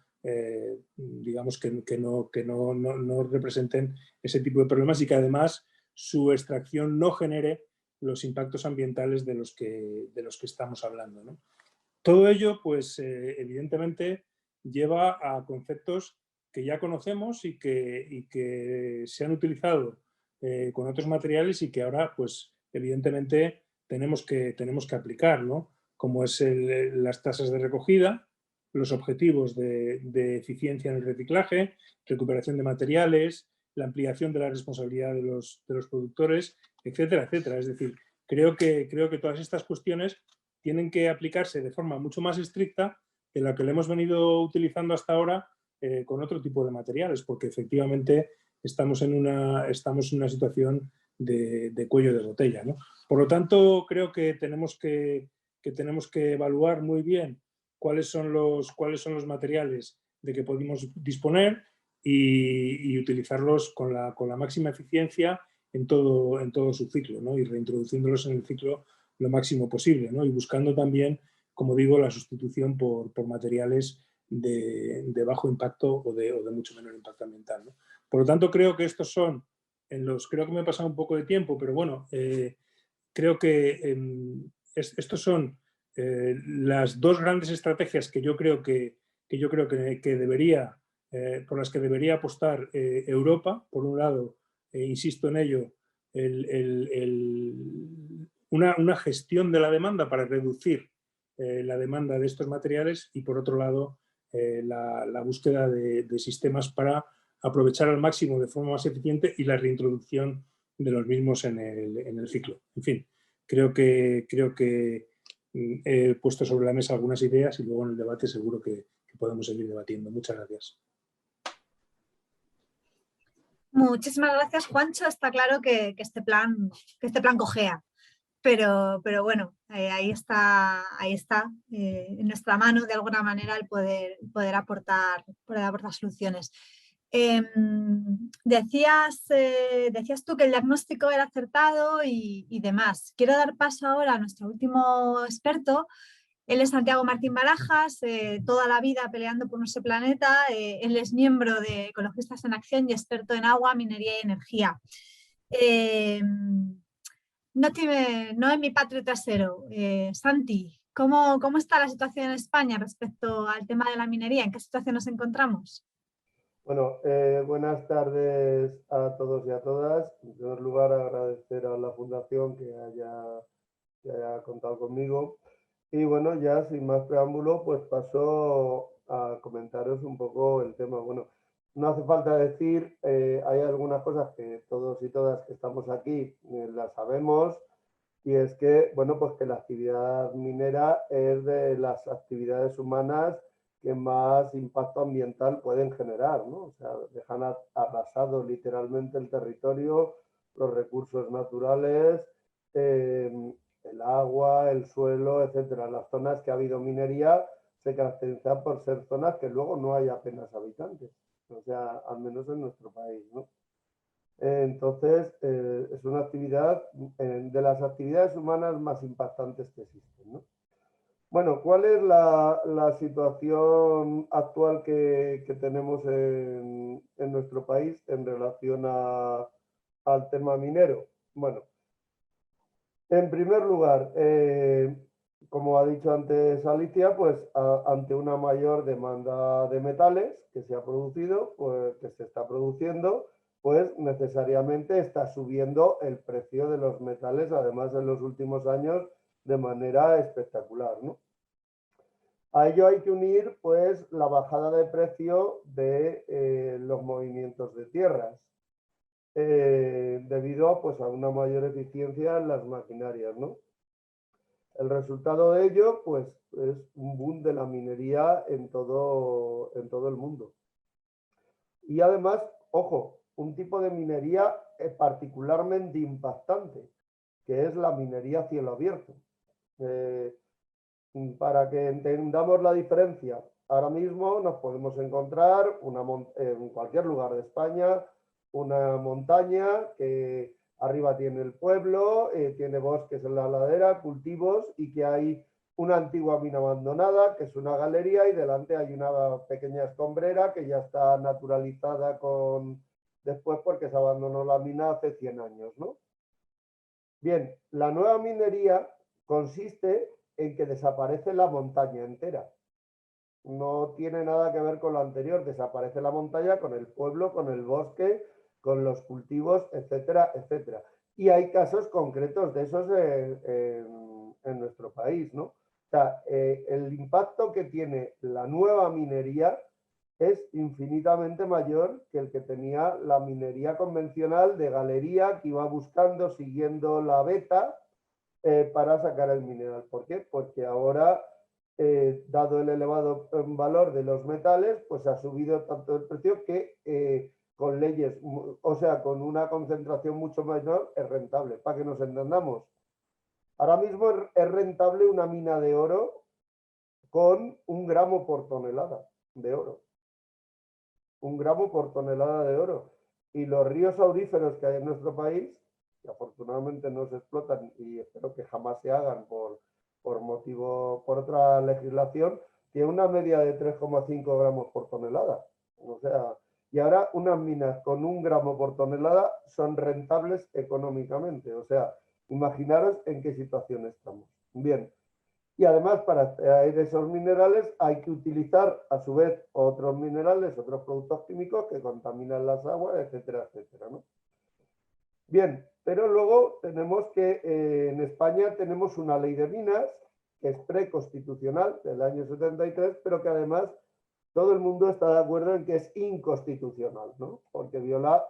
digamos que no representen ese tipo de problemas y que además su extracción no genere los impactos ambientales de los que estamos hablando, ¿no? Todo ello, pues evidentemente lleva a conceptos que ya conocemos y que se han utilizado con otros materiales y que ahora, pues evidentemente tenemos que aplicar, ¿no? Como es las tasas de recogida, los objetivos de eficiencia en el reciclaje, recuperación de materiales, la ampliación de la responsabilidad de los productores, etcétera, etcétera. Es decir, creo que todas estas cuestiones tienen que aplicarse de forma mucho más estricta de la que lo hemos venido utilizando hasta ahora con otro tipo de materiales, porque efectivamente estamos en una situación de cuello de botella, ¿no? Por lo tanto, creo que tenemos que evaluar muy bien cuáles son los materiales de que podemos disponer y utilizarlos con la máxima eficiencia en todo su ciclo, ¿no? Y reintroduciéndolos en el ciclo lo máximo posible, ¿no? Y buscando también, como digo, la sustitución por materiales de bajo impacto o de mucho menor impacto ambiental, ¿no? Por lo tanto, creo que estos son, creo que me he pasado un poco de tiempo, pero bueno, creo que estos son las dos grandes estrategias que yo creo que debería, por las que debería apostar Europa. Por un lado, insisto en ello, una gestión de la demanda para reducir la demanda de estos materiales y, por otro lado, la búsqueda de sistemas para aprovechar al máximo de forma más eficiente y la reintroducción de los mismos en el ciclo. En fin, creo que he puesto sobre la mesa algunas ideas y luego en el debate seguro que podemos seguir debatiendo. Muchas gracias. Muchísimas gracias, Juancho. Está claro que este plan cojea, pero bueno, ahí está en nuestra mano de alguna manera el poder aportar soluciones. Decías tú que el diagnóstico era acertado y demás. Quiero dar paso ahora a nuestro último experto. Él es Santiago Martín Barajas, toda la vida peleando por nuestro planeta. Él es miembro de Ecologistas en Acción y experto en agua, minería y energía. No es mi patrio trasero. Santi, ¿cómo está la situación en España respecto al tema de la minería? ¿En qué situación nos encontramos? Bueno, buenas tardes a todos y a todas. En primer lugar, agradecer a la Fundación que haya contado conmigo. Y bueno, ya sin más preámbulo, pues paso a comentaros un poco el tema. Bueno, no hace falta decir, hay algunas cosas que todos y todas que estamos aquí las sabemos, y es que, bueno, pues que la actividad minera es de las actividades humanas que más impacto ambiental pueden generar, ¿no? O sea, dejan arrasado literalmente el territorio, los recursos naturales, el agua, el suelo, etcétera. Las zonas que ha habido minería se caracterizan por ser zonas que luego no hay apenas habitantes, o sea, al menos en nuestro país, ¿no? Entonces, es una actividad de las actividades humanas más impactantes que existen, ¿no? Bueno, ¿cuál es la situación actual que tenemos en nuestro país en relación al tema minero? Bueno, en primer lugar, como ha dicho antes Alicia, pues ante una mayor demanda de metales que se ha producido, pues que se está produciendo, pues necesariamente está subiendo el precio de los metales, además en los últimos años de manera espectacular, ¿no? A ello hay que unir pues la bajada de precio de los movimientos de tierras, debido pues, a una mayor eficiencia en las maquinarias, ¿no? El resultado de ello pues, es un boom de la minería en todo el mundo. Y además, ojo, un tipo de minería particularmente impactante, que es la minería a cielo abierto. Para que entendamos la diferencia, ahora mismo nos podemos encontrar en cualquier lugar de España una montaña que arriba tiene el pueblo, tiene bosques en la ladera, cultivos, y que hay una antigua mina abandonada, que es una galería, y delante hay una pequeña escombrera que ya está naturalizada después porque se abandonó la mina hace 100 años, ¿no? Bien, la nueva minería consiste en que desaparece la montaña entera. No tiene nada que ver con lo anterior, desaparece la montaña con el pueblo, con el bosque, con los cultivos, etcétera, etcétera. Y hay casos concretos de esos en nuestro país, ¿no? O sea, el impacto que tiene la nueva minería es infinitamente mayor que el que tenía la minería convencional de galería, que iba buscando, siguiendo la veta para sacar el mineral. ¿Por qué? Porque ahora, dado el elevado valor de los metales, pues ha subido tanto el precio que con leyes, o sea, con una concentración mucho menor, es rentable. Para que nos entendamos, ahora mismo es rentable una mina de oro con 1 gramo por tonelada de oro. 1 gramo por tonelada de oro. Y los ríos auríferos que hay en nuestro país, que afortunadamente no se explotan y espero que jamás se hagan por otra legislación, tiene una media de 3,5 gramos por tonelada. O sea, y ahora unas minas con 1 gramo por tonelada son rentables económicamente. O sea, imaginaros en qué situación estamos. Bien. Y además, para extraer esos minerales hay que utilizar a su vez otros minerales, otros productos químicos que contaminan las aguas, etcétera, etcétera, ¿no? Bien, pero luego tenemos que en España tenemos una ley de minas que es preconstitucional del año 73, pero que además todo el mundo está de acuerdo en que es inconstitucional, ¿no? Porque viola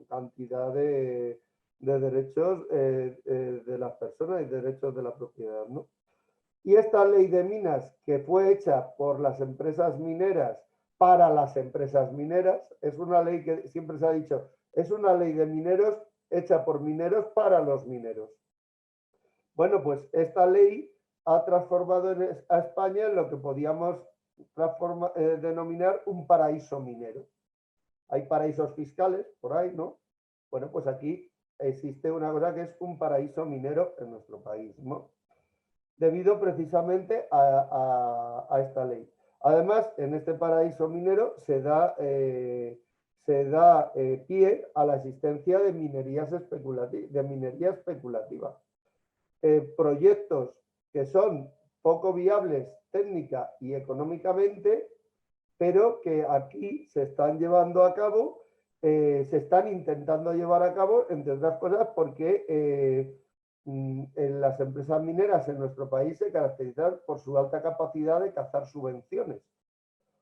cantidad de derechos de las personas y derechos de la propiedad, ¿no? Y esta ley de minas, que fue hecha por las empresas mineras para las empresas mineras, es una ley que siempre se ha dicho, es una ley de mineros hecha por mineros para los mineros. Bueno, pues esta ley ha transformado a España en lo que podíamos denominar un paraíso minero. Hay paraísos fiscales por ahí, ¿no? Bueno, pues aquí existe una cosa que es un paraíso minero en nuestro país, ¿no? Debido precisamente a esta ley. Además, en este paraíso minero se da pie a la existencia de minería especulativa. Proyectos que son poco viables técnica y económicamente, pero que aquí se están llevando a cabo, se están intentando llevar a cabo, entre otras cosas, porque en las empresas mineras en nuestro país se caracterizan por su alta capacidad de cazar subvenciones.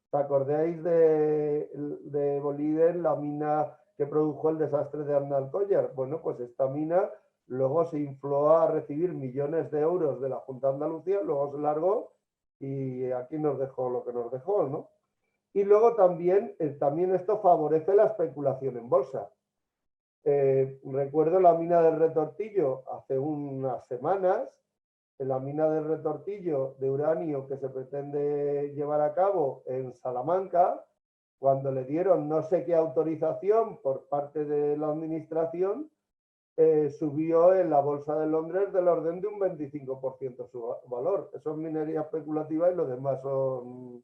¿Os acordáis de Boliden, la mina que produjo el desastre de Arnalcollar? Bueno, pues esta mina luego se infló a recibir millones de euros de la Junta de Andalucía, luego se largó y aquí nos dejó lo que nos dejó, ¿no? Y luego también esto favorece la especulación en bolsa. Recuerdo la mina del Retortillo hace unas semanas, en la mina del Retortillo de uranio que se pretende llevar a cabo en Salamanca, cuando le dieron no sé qué autorización por parte de la administración, subió en la bolsa de Londres del orden de un 25% su valor. Eso es minería especulativa y lo demás son,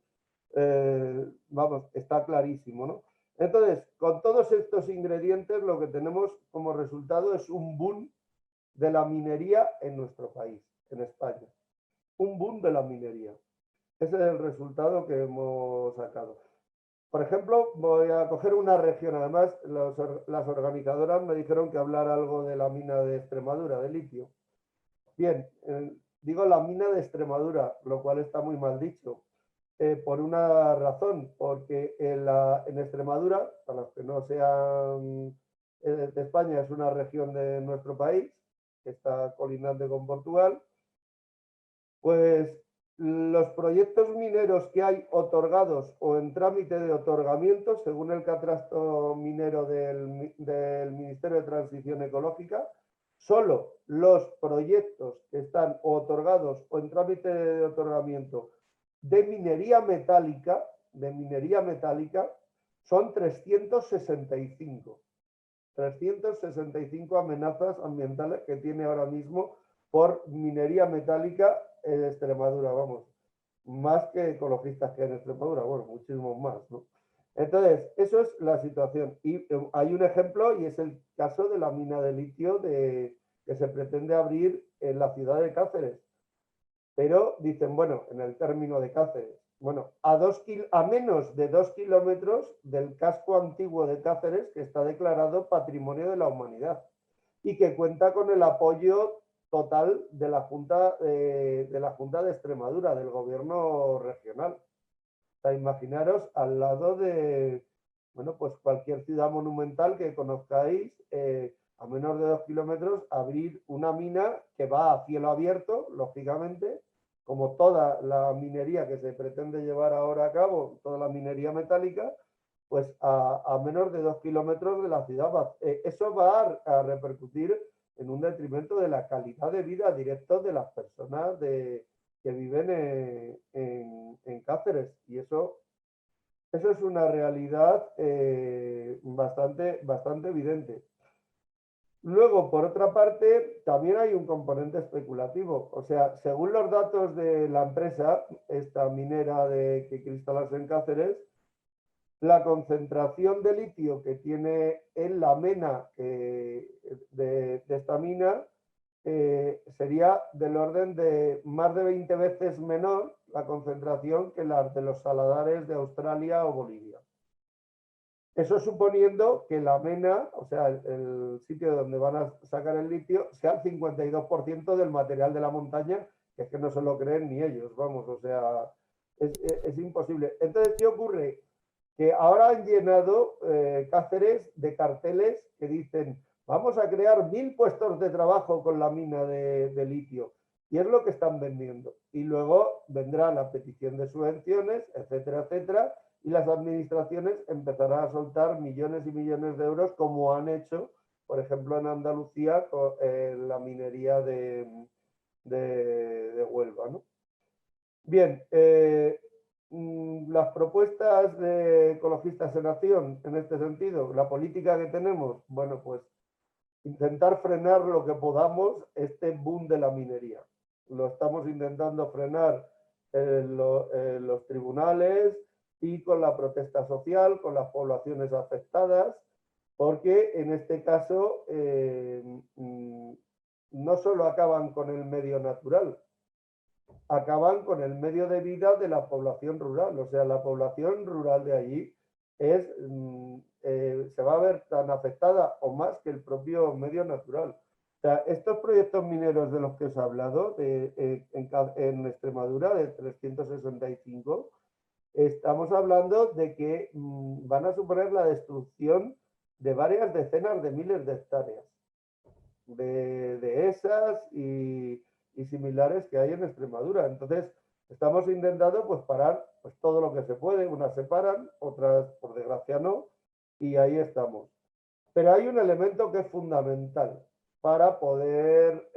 vamos, está clarísimo, ¿no? Entonces, con todos estos ingredientes, lo que tenemos como resultado es un boom de la minería en nuestro país, en España. Un boom de la minería. Ese es el resultado que hemos sacado. Por ejemplo, voy a coger una región. Además, las organizadoras me dijeron que hablar algo de la mina de Extremadura, de litio. Bien, digo la mina de Extremadura, lo cual está muy mal dicho. Por una razón, porque en Extremadura, para los que no sean de España, es una región de nuestro país, que está colindante con Portugal, pues los proyectos mineros que hay otorgados o en trámite de otorgamiento, según el catastro minero del Ministerio de Transición Ecológica, solo los proyectos que están otorgados o en trámite de otorgamiento de minería metálica son 365. 365 amenazas ambientales que tiene ahora mismo por minería metálica en Extremadura, vamos, más que ecologistas que hay en Extremadura, bueno, muchísimos más, ¿no? Entonces, eso es la situación. Y hay un ejemplo y es el caso de la mina de litio que se pretende abrir en la ciudad de Cáceres. Pero dicen, bueno, en el término de Cáceres, bueno, a menos de 2 kilómetros del casco antiguo de Cáceres, que está declarado Patrimonio de la Humanidad y que cuenta con el apoyo total de la Junta de Extremadura, del gobierno regional. O sea, imaginaros al lado de, bueno, pues cualquier ciudad monumental que conozcáis, a menos de 2 kilómetros, abrir una mina que va a cielo abierto, lógicamente, como toda la minería que se pretende llevar ahora a cabo, toda la minería metálica, pues a menos de 2 kilómetros de la ciudad. Eso va a repercutir en un detrimento de la calidad de vida directa de las personas que viven en Cáceres. Y eso es una realidad bastante evidente. Luego, por otra parte, también hay un componente especulativo. O sea, según los datos de la empresa, esta minera que Cristalax en Cáceres, la concentración de litio que tiene en la mena de esta mina sería del orden de más de 20 veces menor la concentración que la de los saladares de Australia o Bolivia. Eso suponiendo que la mena, o sea, el sitio donde van a sacar el litio, sea el 52% del material de la montaña, que es que no se lo creen ni ellos, vamos, o sea, es imposible. Entonces, ¿qué ocurre? Que ahora han llenado Cáceres de carteles que dicen vamos a crear 1000 puestos de trabajo con la mina de litio. Y es lo que están vendiendo. Y luego vendrá la petición de subvenciones, etcétera, etcétera, y las administraciones empezarán a soltar millones y millones de euros como han hecho, por ejemplo, en Andalucía con la minería de Huelva, ¿no? Bien, las propuestas de Ecologistas en Acción en este sentido, la política que tenemos, bueno, pues intentar frenar lo que podamos este boom de la minería. Lo estamos intentando frenar en los tribunales y con la protesta social, con las poblaciones afectadas, porque en este caso no solo acaban con el medio natural, acaban con el medio de vida de la población rural. O sea, la población rural de allí se va a ver tan afectada o más que el propio medio natural. O sea, estos proyectos mineros de los que os he hablado en Extremadura, de 365, estamos hablando de que van a suponer la destrucción de varias decenas de miles de hectáreas de esas y similares que hay en Extremadura. Entonces, estamos intentando pues parar pues todo lo que se puede. Unas se paran, otras por desgracia no, y ahí estamos. Pero hay un elemento que es fundamental para poder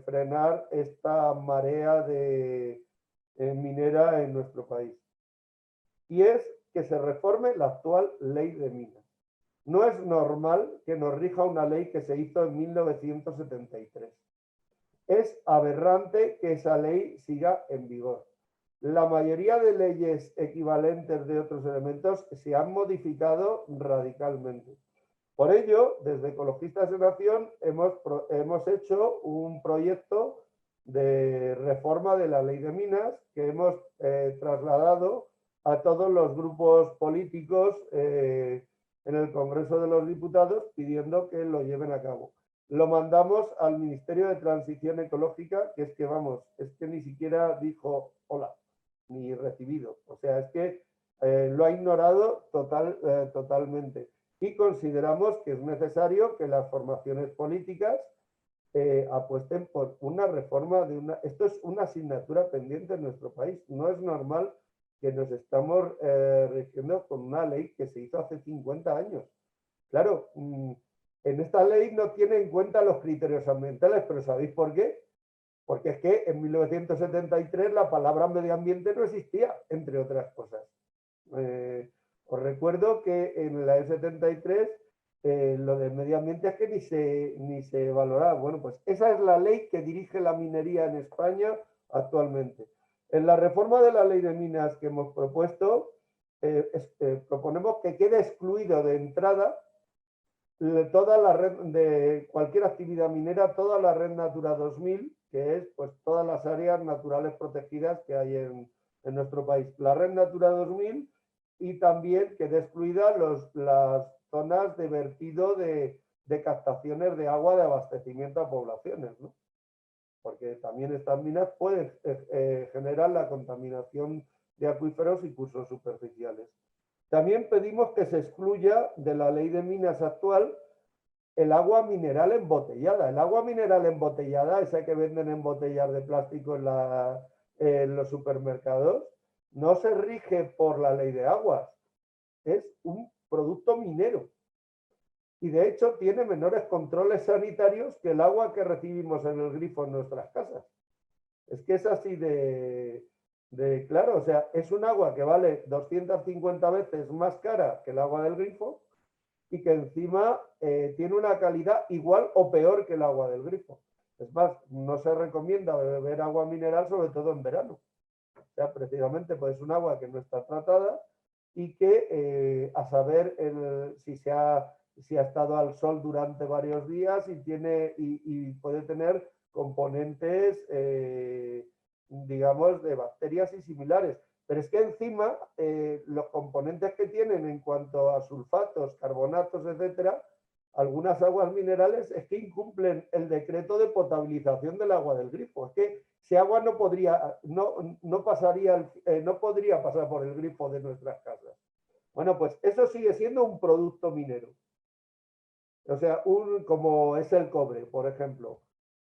frenar esta marea minera en nuestro país. Y es que se reforme la actual ley de minas. No es normal que nos rija una ley que se hizo en 1973. Es aberrante que esa ley siga en vigor. La mayoría de leyes equivalentes de otros elementos se han modificado radicalmente. Por ello, desde Ecologistas en Acción hemos hecho un proyecto de reforma de la ley de minas que hemos trasladado a todos los grupos políticos en el Congreso de los Diputados pidiendo que lo lleven a cabo. Lo mandamos al Ministerio de Transición Ecológica, que es que ni siquiera dijo hola, ni recibido. O sea, es que lo ha ignorado totalmente. Y consideramos que es necesario que las formaciones políticas apuesten por una reforma Esto es una asignatura pendiente en nuestro país. No es normal que nos estamos rigiendo con una ley que se hizo hace 50 años. Claro, en esta ley no tiene en cuenta los criterios ambientales, pero ¿sabéis por qué? Porque es que en 1973 la palabra medio ambiente no existía, entre otras cosas. Os recuerdo que en la E73 lo del medio ambiente es que ni se valoraba. Bueno, pues esa es la ley que dirige la minería en España actualmente. En la reforma de la ley de minas que hemos propuesto, proponemos que quede excluido de entrada de toda la red de cualquier actividad minera, toda la red Natura 2000, que es pues todas las áreas naturales protegidas que hay en nuestro país. La red Natura 2000 y también quede excluida las zonas de vertido de captaciones de agua de abastecimiento a poblaciones, ¿no? Porque también estas minas pueden generar la contaminación de acuíferos y cursos superficiales. También pedimos que se excluya de la ley de minas actual el agua mineral embotellada. El agua mineral embotellada, esa que venden en botellas de plástico en los supermercados, no se rige por la ley de aguas. Es un producto minero. Y de hecho tiene menores controles sanitarios que el agua que recibimos en el grifo en nuestras casas. Es que es así de claro, o sea, es un agua que vale 250 veces más cara que el agua del grifo y que encima tiene una calidad igual o peor que el agua del grifo. Es más, no se recomienda beber agua mineral, sobre todo en verano. O sea, precisamente pues es un agua que no está tratada y que a saber si ha estado al sol durante varios días y puede tener componentes, digamos, de bacterias y similares. Pero es que encima los componentes que tienen en cuanto a sulfatos, carbonatos, etcétera, algunas aguas minerales es que incumplen el decreto de potabilización del agua del grifo. Es que ese agua no podría pasar por el grifo de nuestras casas. Bueno, pues eso sigue siendo un producto minero. O sea, como es el cobre, por ejemplo.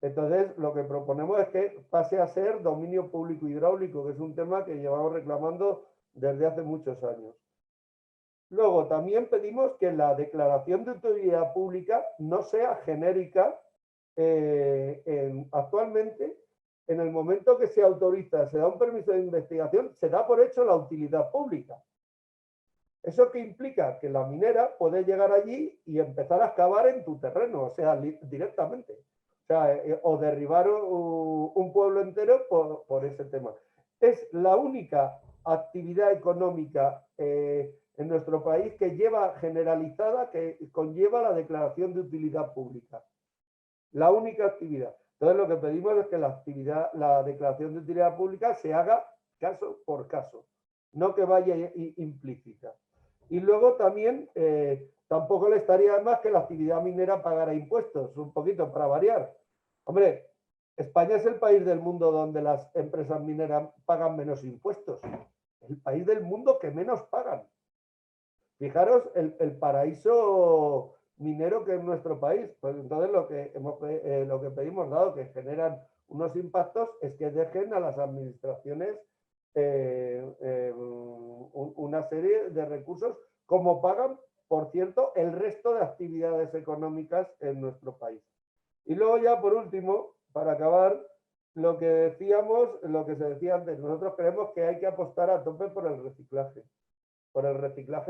Entonces, lo que proponemos es que pase a ser dominio público hidráulico, que es un tema que llevamos reclamando desde hace muchos años. Luego, también pedimos que la declaración de utilidad pública no sea genérica. Actualmente, en el momento que se autoriza, se da un permiso de investigación, se da por hecho la utilidad pública. ¿Eso qué implica? Que la minera puede llegar allí y empezar a excavar en tu terreno, o sea, directamente. O sea, o derribar un pueblo entero por ese tema. Es la única actividad económica en nuestro país que lleva generalizada, que conlleva la declaración de utilidad pública. La única actividad. Entonces lo que pedimos es que la declaración de utilidad pública se haga caso por caso, no que vaya implícita. Y luego también tampoco le estaría más que la actividad minera pagara impuestos, un poquito para variar. Hombre, España es el país del mundo donde las empresas mineras pagan menos impuestos. El país del mundo que menos pagan. Fijaros el paraíso minero que es nuestro país. Pues entonces lo que pedimos, dado que generan unos impactos, es que dejen a las administraciones una serie de recursos, como pagan, por cierto, el resto de actividades económicas en nuestro país. Y luego ya, por último, para acabar, lo que se decía antes, nosotros creemos que hay que apostar a tope por el reciclaje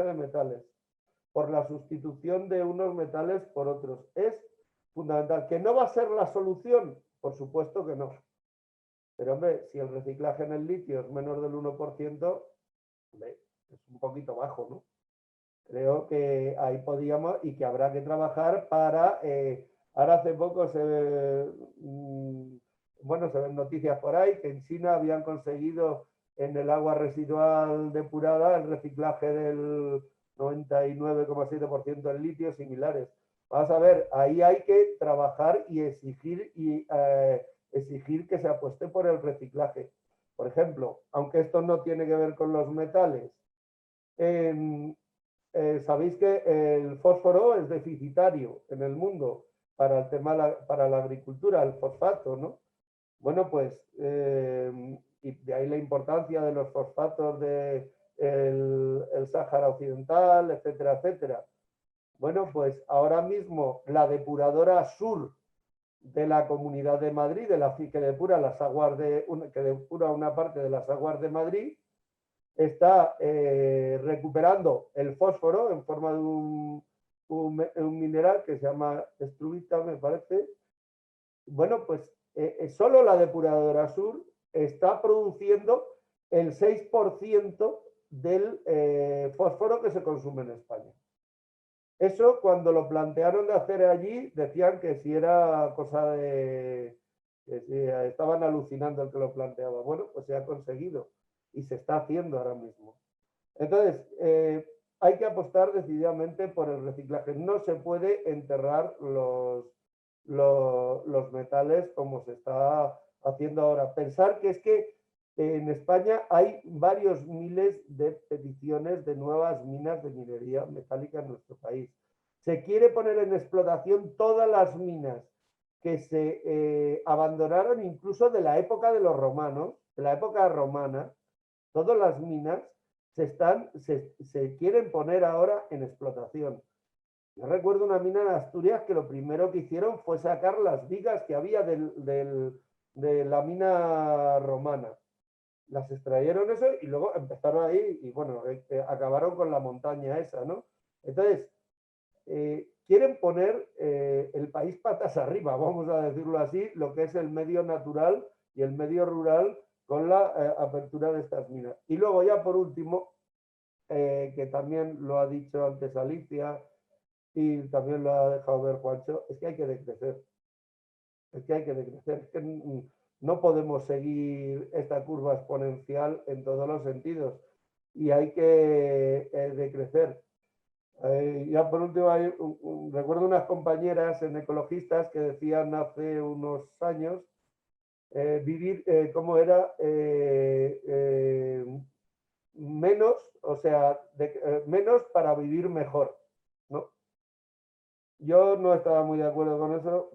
de metales, por la sustitución de unos metales por otros. Es fundamental. ¿Que no va a ser la solución? Por supuesto que no. Pero, hombre, si el reciclaje en el litio es menos del 1%, hombre, es un poquito bajo, ¿no? Creo que ahí podríamos y que habrá que trabajar para... ahora hace poco se ven noticias por ahí que en China habían conseguido en el agua residual depurada el reciclaje del 99,7% del litio, similares. Vamos a ver, ahí hay que trabajar y exigir que se apueste por el reciclaje. Por ejemplo, aunque esto no tiene que ver con los metales, sabéis que el fósforo es deficitario en el mundo para el tema para la agricultura, el fosfato, ¿no? Bueno, pues, y de ahí la importancia de los fosfatos del Sáhara Occidental, etcétera, etcétera. Bueno, pues ahora mismo la depuradora sur de la Comunidad de Madrid, que depura una parte de las aguas de Madrid, está recuperando el fósforo en forma un mineral que se llama estrubita, me parece. Bueno, pues solo la depuradora sur está produciendo el 6% del fósforo que se consume en España. Eso, cuando lo plantearon de hacer allí, decían que si era cosa de... que si estaban alucinando el que lo planteaba. Bueno, pues se ha conseguido y se está haciendo ahora mismo. Entonces, hay que apostar decididamente por el reciclaje. No se puede enterrar los metales como se está haciendo ahora. Pensar que es que en España hay varios miles de peticiones de nuevas minas de minería metálica en nuestro país. Se quiere poner en explotación todas las minas que se abandonaron incluso de la época de los romanos, de la época romana. Todas las minas se quieren poner ahora en explotación. Yo recuerdo una mina en Asturias que lo primero que hicieron fue sacar las vigas que había de la mina romana. Las extrayeron eso y luego empezaron ahí y bueno, acabaron con la montaña esa, ¿no? Entonces, quieren poner el país patas arriba, vamos a decirlo así, lo que es el medio natural y el medio rural con la apertura de estas minas. Y luego ya por último, que también lo ha dicho antes Alicia y también lo ha dejado ver Juancho, es que hay que decrecer. Es que hay que decrecer. Es que no podemos seguir esta curva exponencial en todos los sentidos y hay que decrecer. Ya por último, recuerdo unas compañeras en ecologistas que decían hace unos años vivir, ¿cómo era? Menos, o sea, menos para vivir mejor, ¿no? Yo no estaba muy de acuerdo con eso.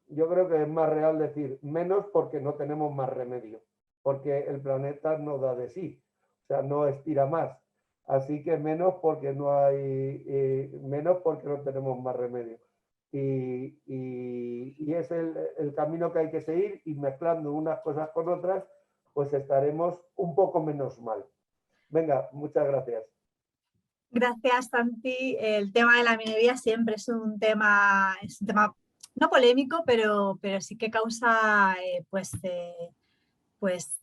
Yo creo que es más real decir menos porque no tenemos más remedio, porque el planeta no da de sí, o sea, no estira más. Así que menos porque no hay, menos porque no tenemos más remedio. Y es el camino que hay que seguir y mezclando unas cosas con otras, pues estaremos un poco menos mal. Venga, muchas gracias. Gracias, Santi. El tema de la minería siempre es un tema no polémico, pero sí que causa pues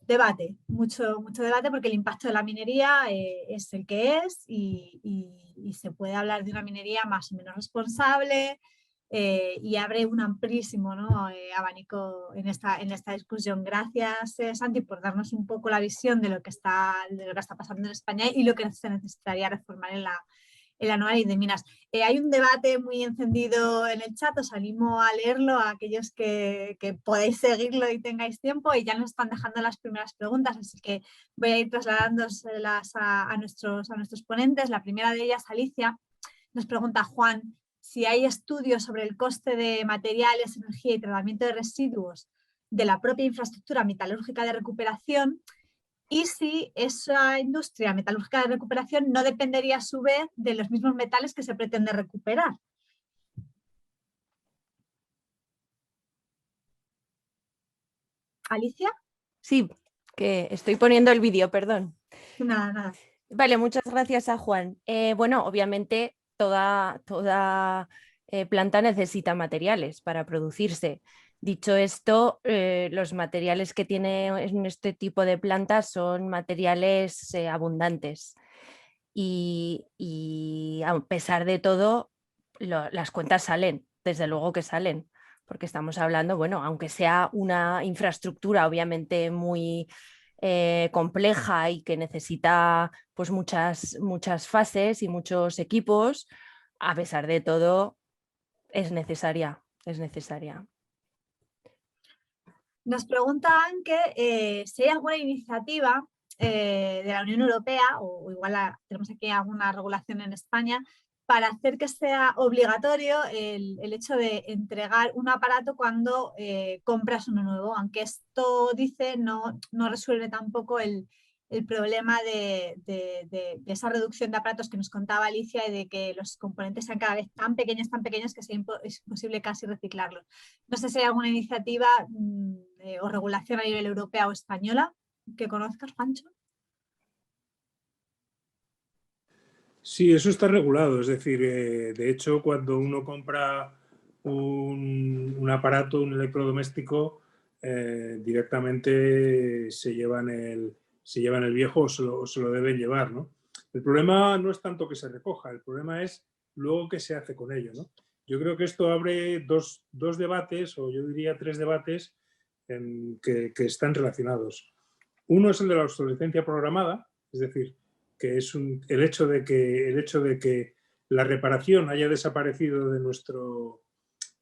debate, mucho debate, porque el impacto de la minería es el que es y se puede hablar de una minería más o menos responsable y abre un amplísimo, ¿no? abanico en esta discusión. Gracias, Santi, por darnos un poco la visión de lo que está pasando en España y lo que se necesitaría reformar en la nueva ley de minas. Hay un debate muy encendido en el chat, os animo a leerlo a aquellos que podáis seguirlo y tengáis tiempo, y ya nos están dejando las primeras preguntas, así que voy a ir trasladándoselas a nuestros ponentes. La primera de ellas, Alicia, nos pregunta Juan si hay estudios sobre el coste de materiales, energía y tratamiento de residuos de la propia infraestructura metalúrgica de recuperación, y si esa industria metalúrgica de recuperación no dependería a su vez de los mismos metales que se pretende recuperar. ¿Alicia? Sí, que estoy poniendo el vídeo, perdón. Nada. Vale, muchas gracias a Juan. Bueno, obviamente toda planta necesita materiales para producirse. Dicho esto, los materiales que tiene en este tipo de plantas son materiales abundantes y a pesar de todo las cuentas salen, desde luego que salen, porque estamos hablando, bueno, aunque sea una infraestructura obviamente muy compleja y que necesita pues muchas fases y muchos equipos, a pesar de todo es necesaria. Nos preguntan que si hay alguna iniciativa de la Unión Europea, o igual tenemos aquí alguna regulación en España, para hacer que sea obligatorio el hecho de entregar un aparato cuando compras uno nuevo, aunque esto dice no resuelve tampoco el problema de esa reducción de aparatos que nos contaba Alicia, y de que los componentes sean cada vez tan pequeños que sea imposible casi reciclarlos. No sé si hay alguna iniciativa o regulación a nivel europea o española que conozcas, Pancho. Sí, eso está regulado. Es decir, de hecho, cuando uno compra un aparato, un electrodoméstico, directamente se llevan el viejo o se lo deben llevar, ¿no? El problema no es tanto que se recoja, el problema es luego qué se hace con ello, ¿no? Yo creo que esto abre dos debates, o yo diría 3 debates que están relacionados. Uno es el de la obsolescencia programada, es decir, que es el hecho de que la reparación haya desaparecido de nuestro,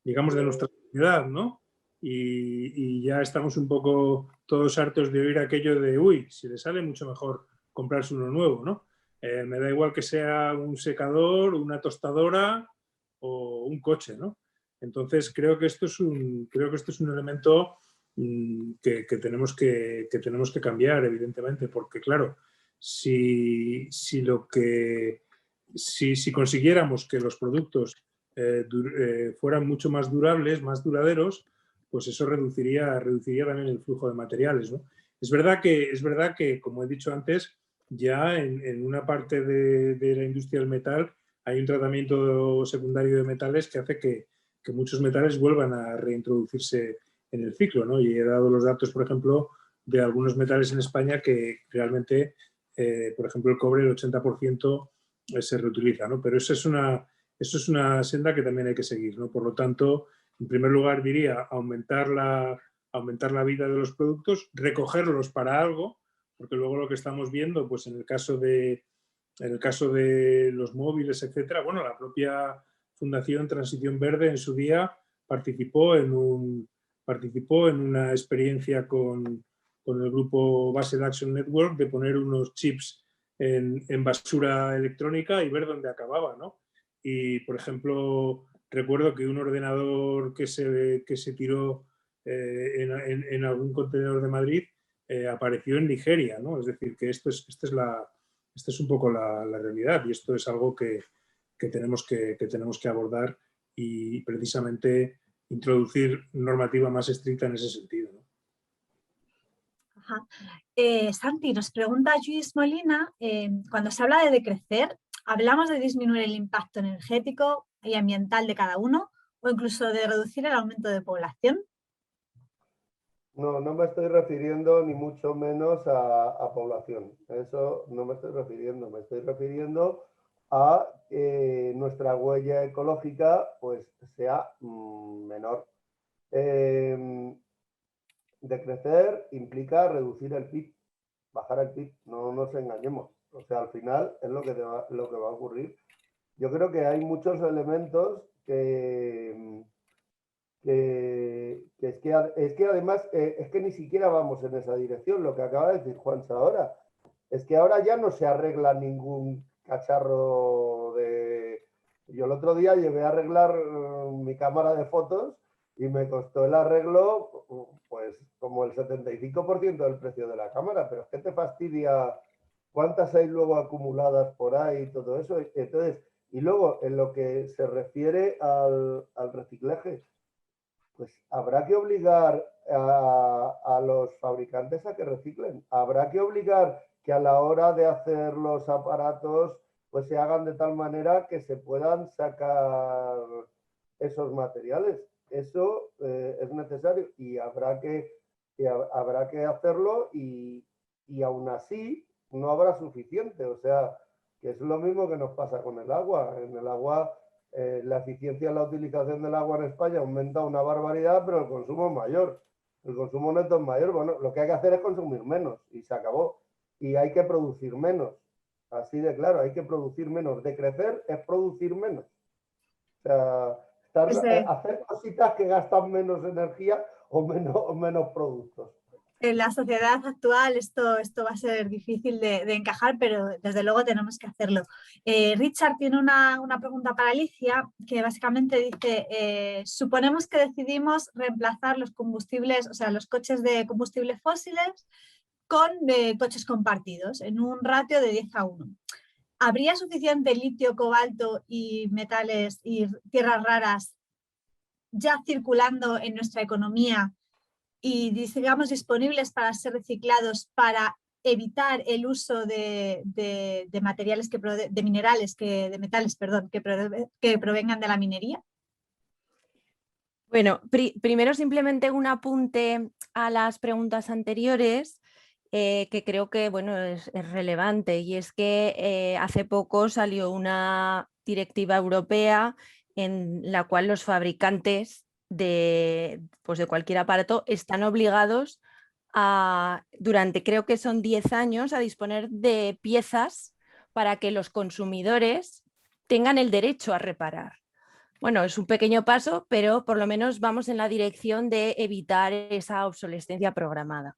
digamos, de nuestra sociedad, ¿no? Y ya estamos un poco todos hartos de oír aquello de, uy, si le sale mucho mejor comprarse uno nuevo, ¿no? Me da igual que sea un secador, una tostadora o un coche, ¿no? Entonces creo que esto es un elemento que tenemos que cambiar, evidentemente, porque claro, si consiguiéramos que los productos fueran mucho más durables, más duraderos, pues eso reduciría también el flujo de materiales, ¿no? Es verdad que, como he dicho antes, ya en una parte de la industria del metal hay un tratamiento secundario de metales que hace que muchos metales vuelvan a reintroducirse en el ciclo, ¿no? Y he dado los datos, por ejemplo, de algunos metales en España que realmente, por ejemplo, el cobre, el 80% se reutiliza, ¿no? Pero eso es una senda que también hay que seguir, ¿no? Por lo tanto, en primer lugar diría aumentar la vida de los productos, recogerlos para algo, porque luego lo que estamos viendo, pues en el caso de los móviles, etcétera, bueno, la propia Fundación Transición Verde en su día participó en una experiencia con el grupo Basel Action Network de poner unos chips en basura electrónica y ver dónde acababa, ¿no? Y, por ejemplo, recuerdo que un ordenador que se tiró en algún contenedor de Madrid apareció en Nigeria, ¿no? Es decir, que esta es un poco la realidad, y esto es algo que tenemos que abordar y precisamente introducir normativa más estricta en ese sentido, ¿no? Ajá. Santi, nos pregunta Luis Molina, cuando se habla de decrecer, ¿hablamos de disminuir el impacto energético y ambiental de cada uno o incluso de reducir el aumento de población? No, no me estoy refiriendo ni mucho menos a población. Eso no me estoy refiriendo. Me estoy refiriendo a que nuestra huella ecológica pues sea menor. Decrecer implica reducir el PIB, bajar el PIB, no nos engañemos. O sea, al final es lo que va a ocurrir. Yo creo que hay muchos elementos que es que además es que ni siquiera vamos en esa dirección, lo que acaba de decir Juanse ahora. Es que ahora ya no se arregla ningún cacharro de... Yo el otro día llevé a arreglar mi cámara de fotos y me costó el arreglo pues como el 75% del precio de la cámara, pero es que te fastidia cuántas hay luego acumuladas por ahí y todo eso. Entonces, y luego en lo que se refiere al reciclaje, pues habrá que obligar a los fabricantes a que reciclen. Habrá que obligar que a la hora de hacer los aparatos pues se hagan de tal manera que se puedan sacar esos materiales. Eso es necesario y habrá que hacerlo y aún así no habrá suficiente. O sea, que es lo mismo que nos pasa con el agua. En el agua la eficiencia en la utilización del agua en España aumenta una barbaridad, pero el consumo es mayor. El consumo neto es mayor. Bueno, lo que hay que hacer es consumir menos y se acabó. Y hay que producir menos. Así de claro, hay que producir menos. Decrecer es producir menos. O sea, hacer cositas que gastan menos energía o menos productos. En la sociedad actual esto va a ser difícil de encajar, pero desde luego tenemos que hacerlo. Richard tiene una pregunta para Alicia que básicamente dice, suponemos que decidimos reemplazar los combustibles, o sea, los coches de combustibles fósiles con coches compartidos en un ratio de 10:1. ¿Habría suficiente litio, cobalto y metales y tierras raras ya circulando en nuestra economía y digamos disponibles para ser reciclados para evitar el uso de materiales, de minerales, de metales, perdón, que provengan de la minería? Bueno, primero simplemente un apunte a las preguntas anteriores que creo que bueno, es relevante, y es que hace poco salió una directiva europea en la cual los fabricantes de cualquier aparato están obligados durante creo que son 10 años a disponer de piezas para que los consumidores tengan el derecho a reparar. Bueno, es un pequeño paso, pero por lo menos vamos en la dirección de evitar esa obsolescencia programada,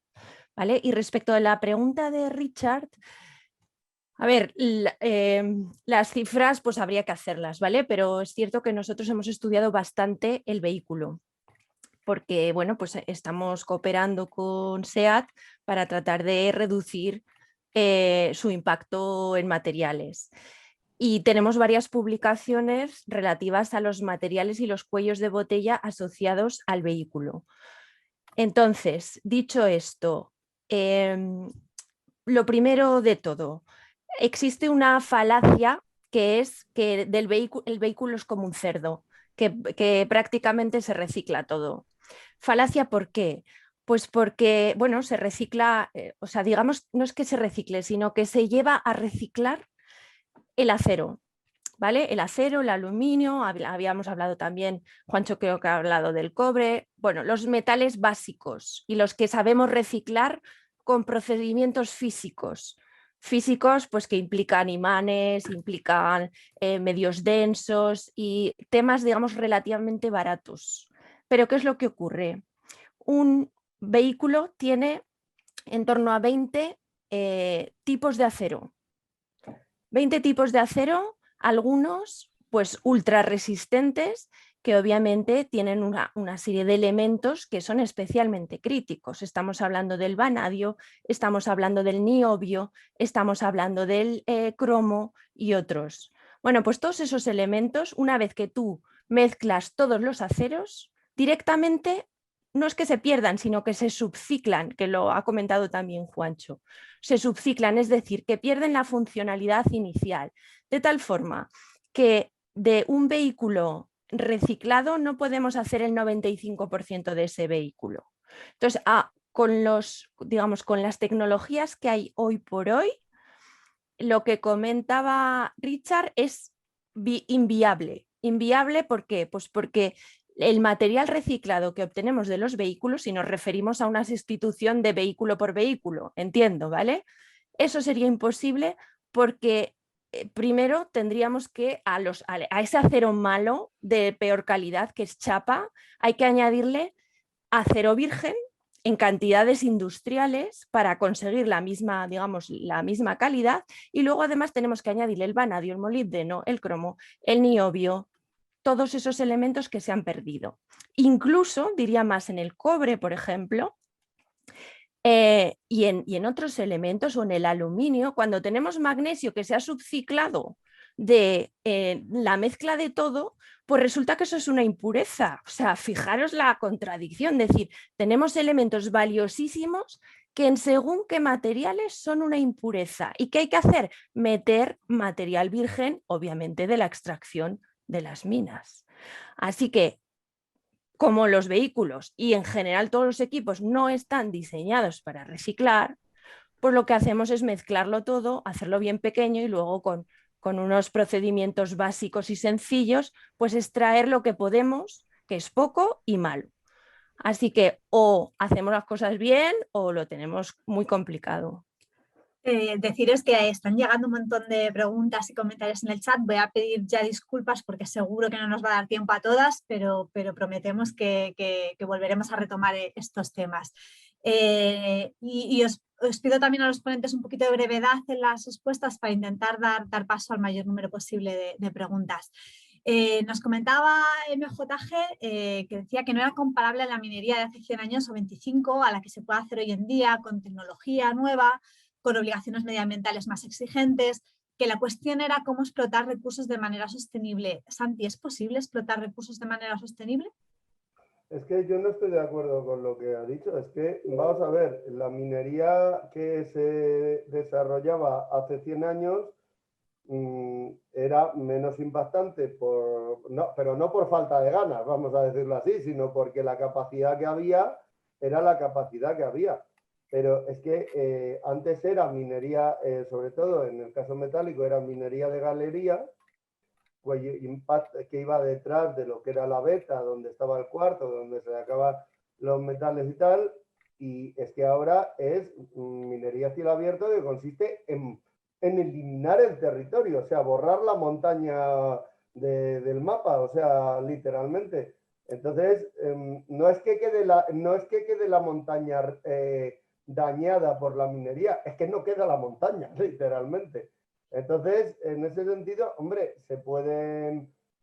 ¿vale? Y respecto a la pregunta de Richard, a ver, las cifras pues habría que hacerlas, ¿vale? Pero es cierto que nosotros hemos estudiado bastante el vehículo, porque bueno, pues estamos cooperando con SEAT para tratar de reducir su impacto en materiales. Y tenemos varias publicaciones relativas a los materiales y los cuellos de botella asociados al vehículo. Entonces, dicho esto, lo primero de todo, existe una falacia que es que el vehículo es como un cerdo, que prácticamente se recicla todo. ¿Falacia por qué? Pues porque, bueno, se recicla, o sea, digamos, no es que se recicle, sino que se lleva a reciclar el acero, ¿vale? El acero, el aluminio, habíamos hablado también, Juancho creo que ha hablado del cobre, bueno, los metales básicos y los que sabemos reciclar con procedimientos físicos. Físicos pues que implican imanes, implican medios densos y temas, digamos, relativamente baratos. Pero ¿qué es lo que ocurre? Un vehículo tiene en torno a 20 tipos de acero. 20 tipos de acero, algunos pues ultra resistentes, que obviamente tienen una serie de elementos que son especialmente críticos. Estamos hablando del vanadio, estamos hablando del niobio, estamos hablando del cromo y otros. Bueno, pues todos esos elementos, una vez que tú mezclas todos los aceros, directamente no es que se pierdan, sino que se subciclan, que lo ha comentado también Juancho. Se subciclan, es decir, que pierden la funcionalidad inicial, de tal forma que de un vehículo reciclado no podemos hacer el 95% de ese vehículo. Entonces, con las tecnologías que hay hoy por hoy, lo que comentaba Richard es inviable. ¿Inviable por qué? Pues porque el material reciclado que obtenemos de los vehículos, si nos referimos a una sustitución de vehículo por vehículo, entiendo, ¿vale? Eso sería imposible porque primero tendríamos que a ese acero malo de peor calidad, que es chapa, hay que añadirle acero virgen en cantidades industriales para conseguir la misma, digamos, la misma calidad, y luego además tenemos que añadirle el vanadio, el molibdeno, el cromo, el niobio, todos esos elementos que se han perdido. Incluso, diría más, en el cobre, por ejemplo, y en otros elementos, o en el aluminio, cuando tenemos magnesio que se ha subciclado de la mezcla de todo, pues resulta que eso es una impureza. O sea, fijaros la contradicción, es decir, tenemos elementos valiosísimos que en según qué materiales son una impureza. ¿Y qué hay que hacer? Meter material virgen, obviamente de la extracción de las minas. Así que, como los vehículos y en general todos los equipos no están diseñados para reciclar, pues lo que hacemos es mezclarlo todo, hacerlo bien pequeño y luego con unos procedimientos básicos y sencillos, pues extraer lo que podemos, que es poco y malo. Así que o hacemos las cosas bien o lo tenemos muy complicado. Deciros que están llegando un montón de preguntas y comentarios en el chat. Voy a pedir ya disculpas porque seguro que no nos va a dar tiempo a todas, pero prometemos que volveremos a retomar estos temas. Y os pido también a los ponentes un poquito de brevedad en las respuestas para intentar dar paso al mayor número posible de preguntas. Nos comentaba MJG que decía que no era comparable la minería de hace 100 años o 25 a la que se puede hacer hoy en día con tecnología nueva, con obligaciones medioambientales más exigentes, que la cuestión era cómo explotar recursos de manera sostenible. Santi, ¿es posible explotar recursos de manera sostenible? Es que yo no estoy de acuerdo con lo que ha dicho. Es que, vamos a ver, la minería que se desarrollaba hace 100 años era menos impactante, pero no por falta de ganas, vamos a decirlo así, sino porque la capacidad que había era la capacidad que había. Pero es que antes era minería, sobre todo en el caso metálico, era minería de galería, que iba detrás de lo que era la veta, donde estaba el cuarzo, donde se sacaban los metales y tal, y es que ahora es minería a cielo abierto que consiste en eliminar el territorio, o sea, borrar la montaña del mapa, o sea, literalmente. Entonces, no es que quede la montaña dañada por la minería, es que no queda la montaña, literalmente. Entonces, en ese sentido, hombre,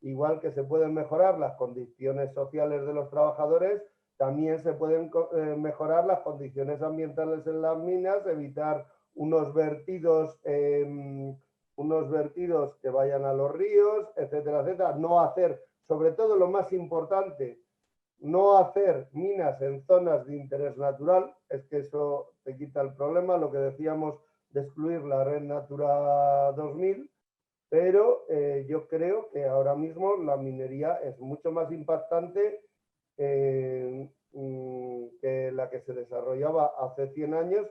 igual que se pueden mejorar las condiciones sociales de los trabajadores, también se pueden mejorar las condiciones ambientales en las minas, evitar unos vertidos que vayan a los ríos, etcétera, etcétera. No hacer, sobre todo lo más importante, no hacer minas en zonas de interés natural, es que eso te quita el problema, lo que decíamos de excluir la red Natura 2000, pero yo creo que ahora mismo la minería es mucho más impactante que la que se desarrollaba hace 100 años,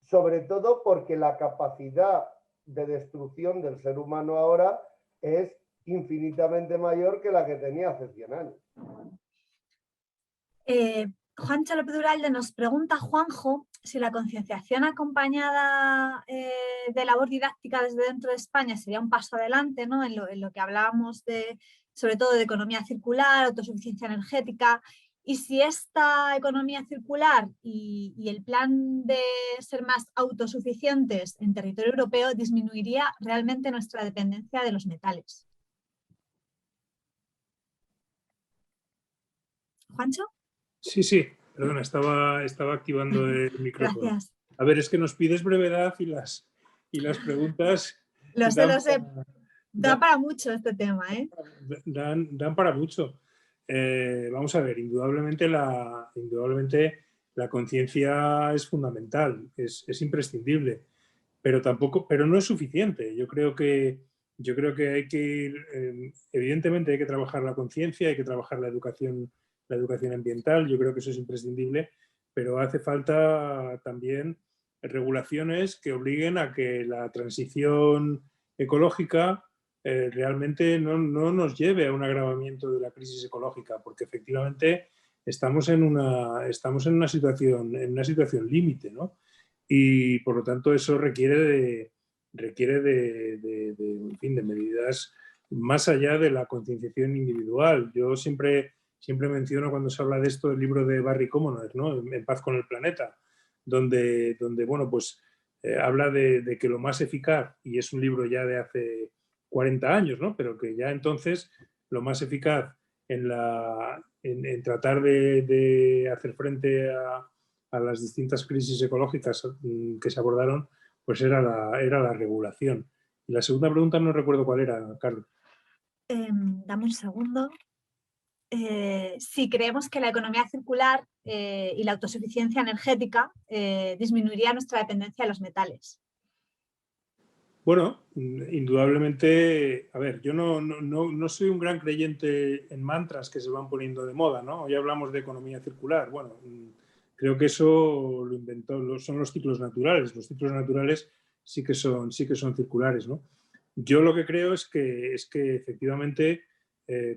sobre todo porque la capacidad de destrucción del ser humano ahora es infinitamente mayor que la que tenía hace 100 años. Juancho López Duralde nos pregunta, Juanjo, si la concienciación acompañada de labor didáctica desde dentro de España sería un paso adelante, ¿no? en lo que hablábamos sobre todo de economía circular, autosuficiencia energética, y si esta economía circular y el plan de ser más autosuficientes en territorio europeo disminuiría realmente nuestra dependencia de los metales. ¿Juancho? Sí, perdona, estaba activando el micrófono. Gracias. A ver, es que nos pides brevedad y las preguntas Lo sé. Da para mucho este tema, ¿eh? Dan para mucho. Vamos a ver, indudablemente la conciencia es fundamental, es imprescindible, pero no es suficiente. Yo creo que hay que ir, evidentemente hay que trabajar la conciencia, hay que trabajar la educación ambiental, yo creo que eso es imprescindible, pero hace falta también regulaciones que obliguen a que la transición ecológica realmente no nos lleve a un agravamiento de la crisis ecológica, porque efectivamente estamos en una situación límite, ¿no? Y por lo tanto eso requiere de medidas más allá de la concienciación individual. Yo siempre menciono cuando se habla de esto el libro de Barry Commoner, ¿no? En paz con el planeta, donde bueno, pues habla de que lo más eficaz, y es un libro ya de hace 40 años, ¿no? Pero que ya entonces lo más eficaz en tratar de hacer frente a las distintas crisis ecológicas que se abordaron, pues era la regulación. Y la segunda pregunta no recuerdo cuál era, Carlos. Dame un segundo. Si creemos que la economía circular y la autosuficiencia energética disminuiría nuestra dependencia de los metales. Bueno, indudablemente, a ver, yo no soy un gran creyente en mantras que se van poniendo de moda, ¿no? Hoy hablamos de economía circular. Bueno, creo que eso lo inventó, son los ciclos naturales. Los ciclos naturales sí que son circulares, ¿no? Yo lo que creo es que efectivamente,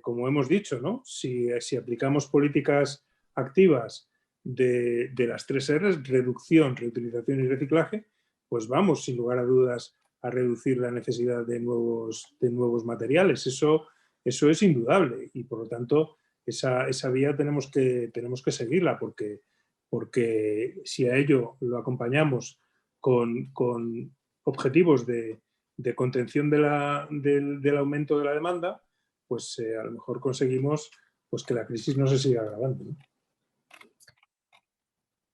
como hemos dicho, ¿no? Si aplicamos políticas activas de las 3 R's, reducción, reutilización y reciclaje, pues vamos, sin lugar a dudas, a reducir la necesidad de nuevos materiales. Eso es indudable y, por lo tanto, esa vía tenemos que seguirla, porque si a ello lo acompañamos con objetivos de contención del aumento de la demanda, pues a lo mejor conseguimos pues, que la crisis no se siga agravando, ¿no?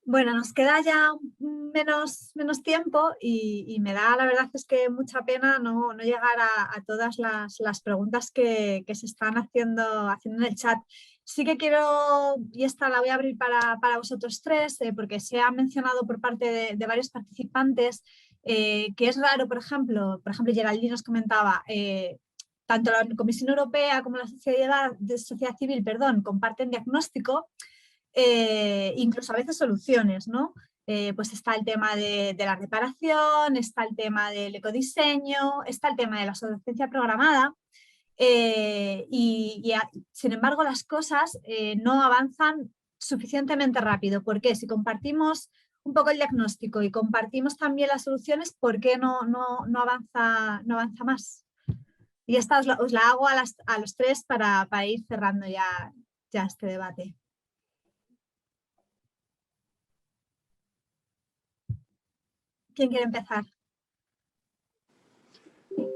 Bueno, nos queda ya menos tiempo y me da, la verdad es que mucha pena no llegar a todas las preguntas que se están haciendo en el chat. Sí que quiero, y esta la voy a abrir para vosotros tres, porque se ha mencionado por parte de varios participantes que es raro, por ejemplo, Geraldine nos comentaba, tanto la Comisión Europea como la sociedad civil, comparten diagnóstico, incluso a veces soluciones, ¿no? Pues está el tema de la reparación, está el tema del ecodiseño, está el tema de la obsolescencia programada, sin embargo las cosas no avanzan suficientemente rápido. ¿Por qué? Si compartimos un poco el diagnóstico y compartimos también las soluciones, ¿por qué no avanza más? Y esta os la hago a los tres para ir cerrando ya este debate. ¿Quién quiere empezar?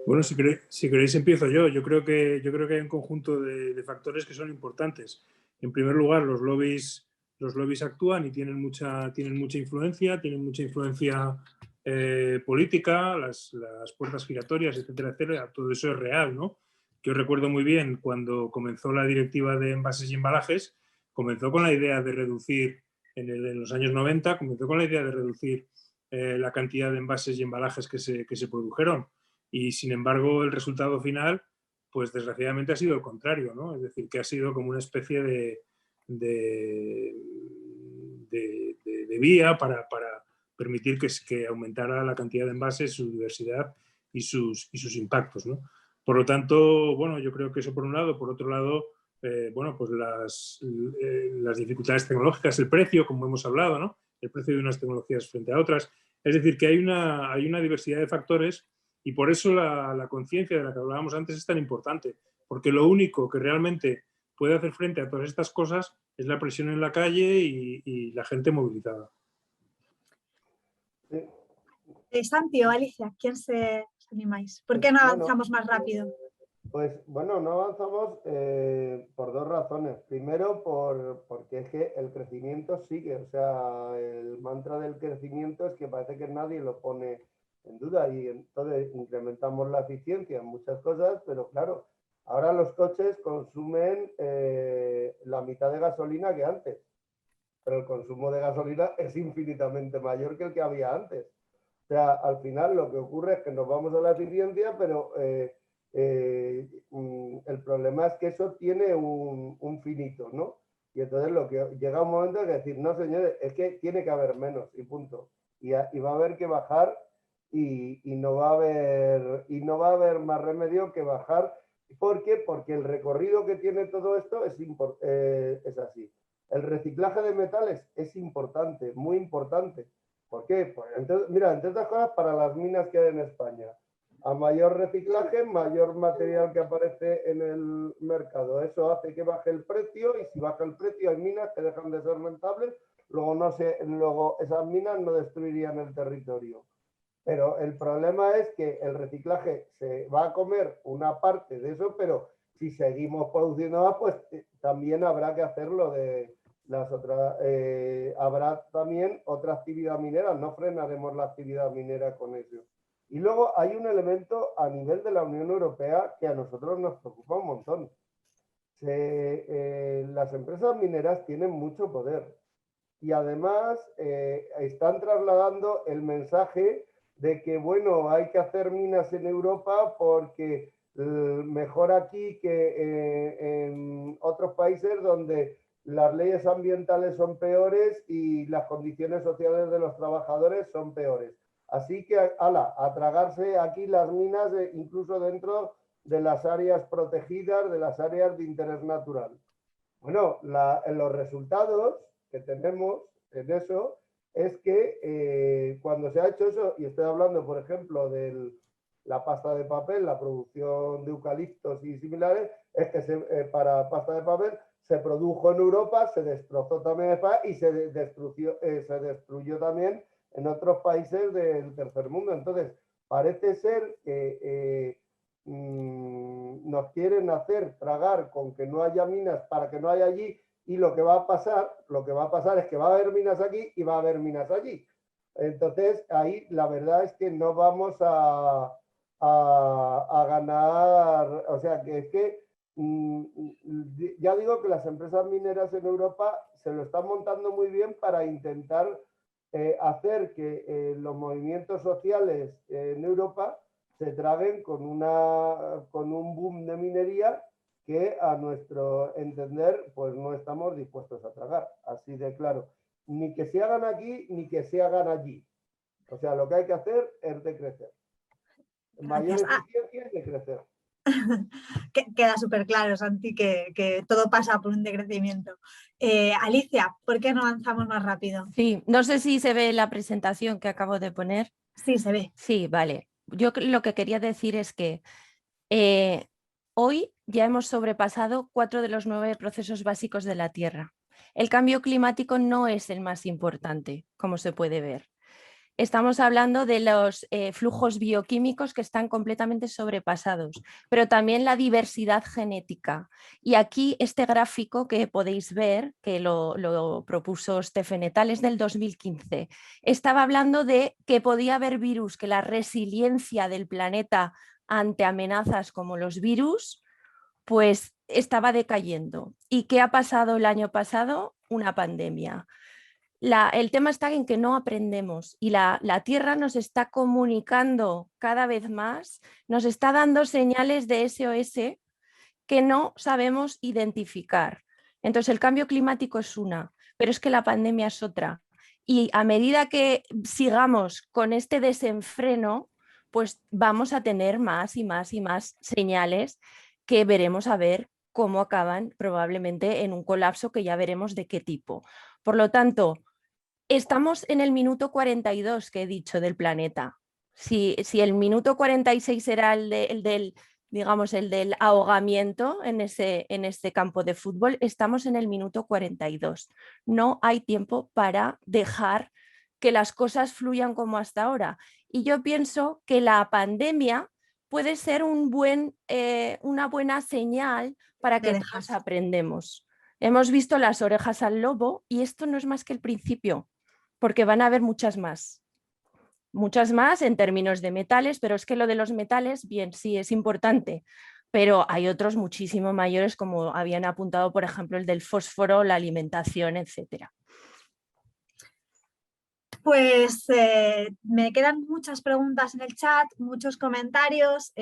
Bueno, si queréis empiezo yo. Yo creo que hay un conjunto de factores que son importantes. En primer lugar, los lobbies actúan y tienen mucha influencia, política, las puertas giratorias, etcétera, etcétera. Todo eso es real, ¿no? Yo recuerdo muy bien cuando comenzó la directiva de envases y embalajes, comenzó con la idea de reducir, en los años 90, comenzó con la idea de reducir la cantidad de envases y embalajes que se produjeron. Y sin embargo el resultado final, pues desgraciadamente ha sido el contrario, ¿no? Es decir, que ha sido como una especie de vía para permitir que aumentara la cantidad de envases, su diversidad y sus impactos, ¿no? Por lo tanto, bueno, yo creo que eso por un lado. Por otro lado, bueno, pues las dificultades tecnológicas, el precio, como hemos hablado, ¿no? El precio de unas tecnologías frente a otras. Es decir, que hay una diversidad de factores. Y por eso la conciencia de la que hablábamos antes es tan importante, porque lo único que realmente puede hacer frente a todas estas cosas es la presión en la calle y la gente movilizada. Santi o Alicia, ¿quién se animáis? ¿Por qué no avanzamos más rápido? Pues bueno, no avanzamos por dos razones. Primero, porque es que el crecimiento sigue. O sea, el mantra del crecimiento es que parece que nadie lo pone en duda y entonces incrementamos la eficiencia en muchas cosas, pero claro, ahora los coches consumen la mitad de gasolina que antes, pero el consumo de gasolina es infinitamente mayor que el que había antes. O sea, al final lo que ocurre es que nos vamos a la eficiencia, pero el problema es que eso tiene un finito, ¿no? Y entonces llega un momento de decir, no señores, es que tiene que haber menos y punto. Y va a haber que bajar y no va a haber más remedio que bajar. ¿Por qué? Porque el recorrido que tiene todo esto es así. El reciclaje de metales es importante, muy importante. ¿Por qué? Pues entonces, mira, entre otras cosas, para las minas que hay en España. A mayor reciclaje, mayor material que aparece en el mercado. Eso hace que baje el precio y si baja el precio hay minas que dejan de ser rentables, luego esas minas no destruirían el territorio. Pero el problema es que el reciclaje se va a comer una parte de eso, pero si seguimos produciendo más, pues también habrá que hacerlo de las otras. Habrá también otra actividad minera, no frenaremos la actividad minera con eso. Y luego hay un elemento a nivel de la Unión Europea que a nosotros nos preocupa un montón. Las empresas mineras tienen mucho poder y además están trasladando el mensaje de que, bueno, hay que hacer minas en Europa porque mejor aquí que en otros países donde las leyes ambientales son peores y las condiciones sociales de los trabajadores son peores. Así que, a tragarse aquí las minas, incluso dentro de las áreas protegidas, de las áreas de interés natural. Bueno, los resultados que tenemos en eso es que cuando se ha hecho eso, y estoy hablando, por ejemplo, de la pasta de papel, la producción de eucaliptos y similares, es que para pasta de papel se produjo en Europa, se destrozó también en España y se destruyó también en otros países del tercer mundo. Entonces, parece ser que nos quieren hacer tragar con que no haya minas para que no haya allí, y lo que va a pasar es que va a haber minas aquí y va a haber minas allí. Entonces, ahí la verdad es que no vamos a ganar, o sea, que es que ya digo que las empresas mineras en Europa se lo están montando muy bien para intentar hacer que los movimientos sociales en Europa se traguen con un boom de minería que a nuestro entender pues no estamos dispuestos a tragar, así de claro. Ni que se hagan aquí ni que se hagan allí. O sea, lo que hay que hacer es decrecer. Mayor eficiencia es decrecer. Queda súper claro, Santi, que todo pasa por un decrecimiento. Alicia, ¿por qué no avanzamos más rápido? Sí, no sé si se ve la presentación que acabo de poner. Sí, se ve. Sí, vale. Yo lo que quería decir es que hoy ya hemos sobrepasado 4 de los 9 procesos básicos de la Tierra. El cambio climático no es el más importante, como se puede ver. Estamos hablando de los flujos bioquímicos que están completamente sobrepasados, pero también la diversidad genética. Y aquí este gráfico que podéis ver, que lo propuso Stephen et al, es del 2015. Estaba hablando de que podía haber virus, que la resiliencia del planeta ante amenazas como los virus, pues estaba decayendo. ¿Y qué ha pasado el año pasado? Una pandemia. El tema está en que no aprendemos y la Tierra nos está comunicando cada vez más, nos está dando señales de SOS que no sabemos identificar. Entonces el cambio climático es una, pero es que la pandemia es otra. Y a medida que sigamos con este desenfreno, pues vamos a tener más y más y más señales que veremos a ver cómo acaban probablemente en un colapso que ya veremos de qué tipo. Por lo tanto, estamos en el minuto 42 que he dicho del planeta. Si el minuto 46 era el del ahogamiento en este campo de fútbol, estamos en el minuto 42. No hay tiempo para dejar que las cosas fluyan como hasta ahora. Y yo pienso que la pandemia puede ser una buena señal para que todos aprendemos. Hemos visto las orejas al lobo y esto no es más que el principio, porque van a haber muchas más en términos de metales, pero es que lo de los metales, bien, sí, es importante, pero hay otros muchísimo mayores, como habían apuntado, por ejemplo, el del fósforo, la alimentación, etcétera. Pues me quedan muchas preguntas en el chat, muchos comentarios.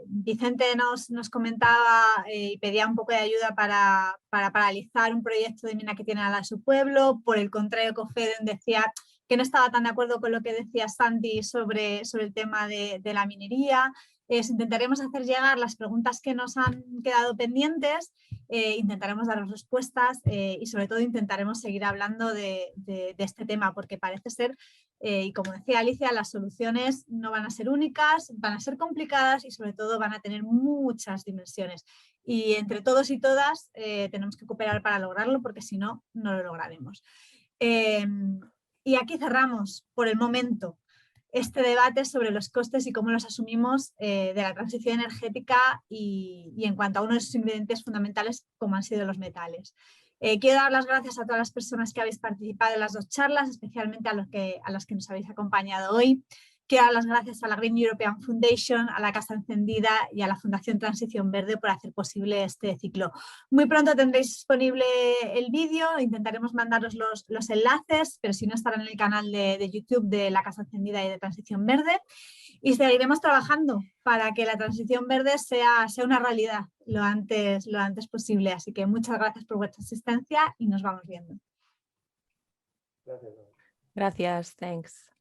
Vicente nos comentaba y pedía un poco de ayuda para paralizar un proyecto de mina que tiene a su pueblo. Por el contrario, Cofeden decía que no estaba tan de acuerdo con lo que decía Santi sobre el tema de la minería. Intentaremos hacer llegar las preguntas que nos han quedado pendientes, intentaremos dar respuestas y sobre todo intentaremos seguir hablando de este tema, porque parece ser, y como decía Alicia, las soluciones no van a ser únicas, van a ser complicadas y sobre todo van a tener muchas dimensiones. Y entre todos y todas tenemos que cooperar para lograrlo, porque si no, no lo lograremos. Y aquí cerramos por el momento este debate sobre los costes y cómo los asumimos de la transición energética y en cuanto a uno de sus ingredientes fundamentales como han sido los metales. Quiero dar las gracias a todas las personas que habéis participado en las dos charlas, especialmente a los que nos habéis acompañado hoy. Quiero dar las gracias a la Green European Foundation, a la Casa Encendida y a la Fundación Transición Verde por hacer posible este ciclo. Muy pronto tendréis disponible el vídeo, intentaremos mandaros los enlaces, pero si no estarán en el canal de YouTube de la Casa Encendida y de Transición Verde. Y seguiremos trabajando para que la transición verde sea una realidad lo antes posible. Así que muchas gracias por vuestra asistencia y nos vamos viendo. Gracias. Gracias, thanks.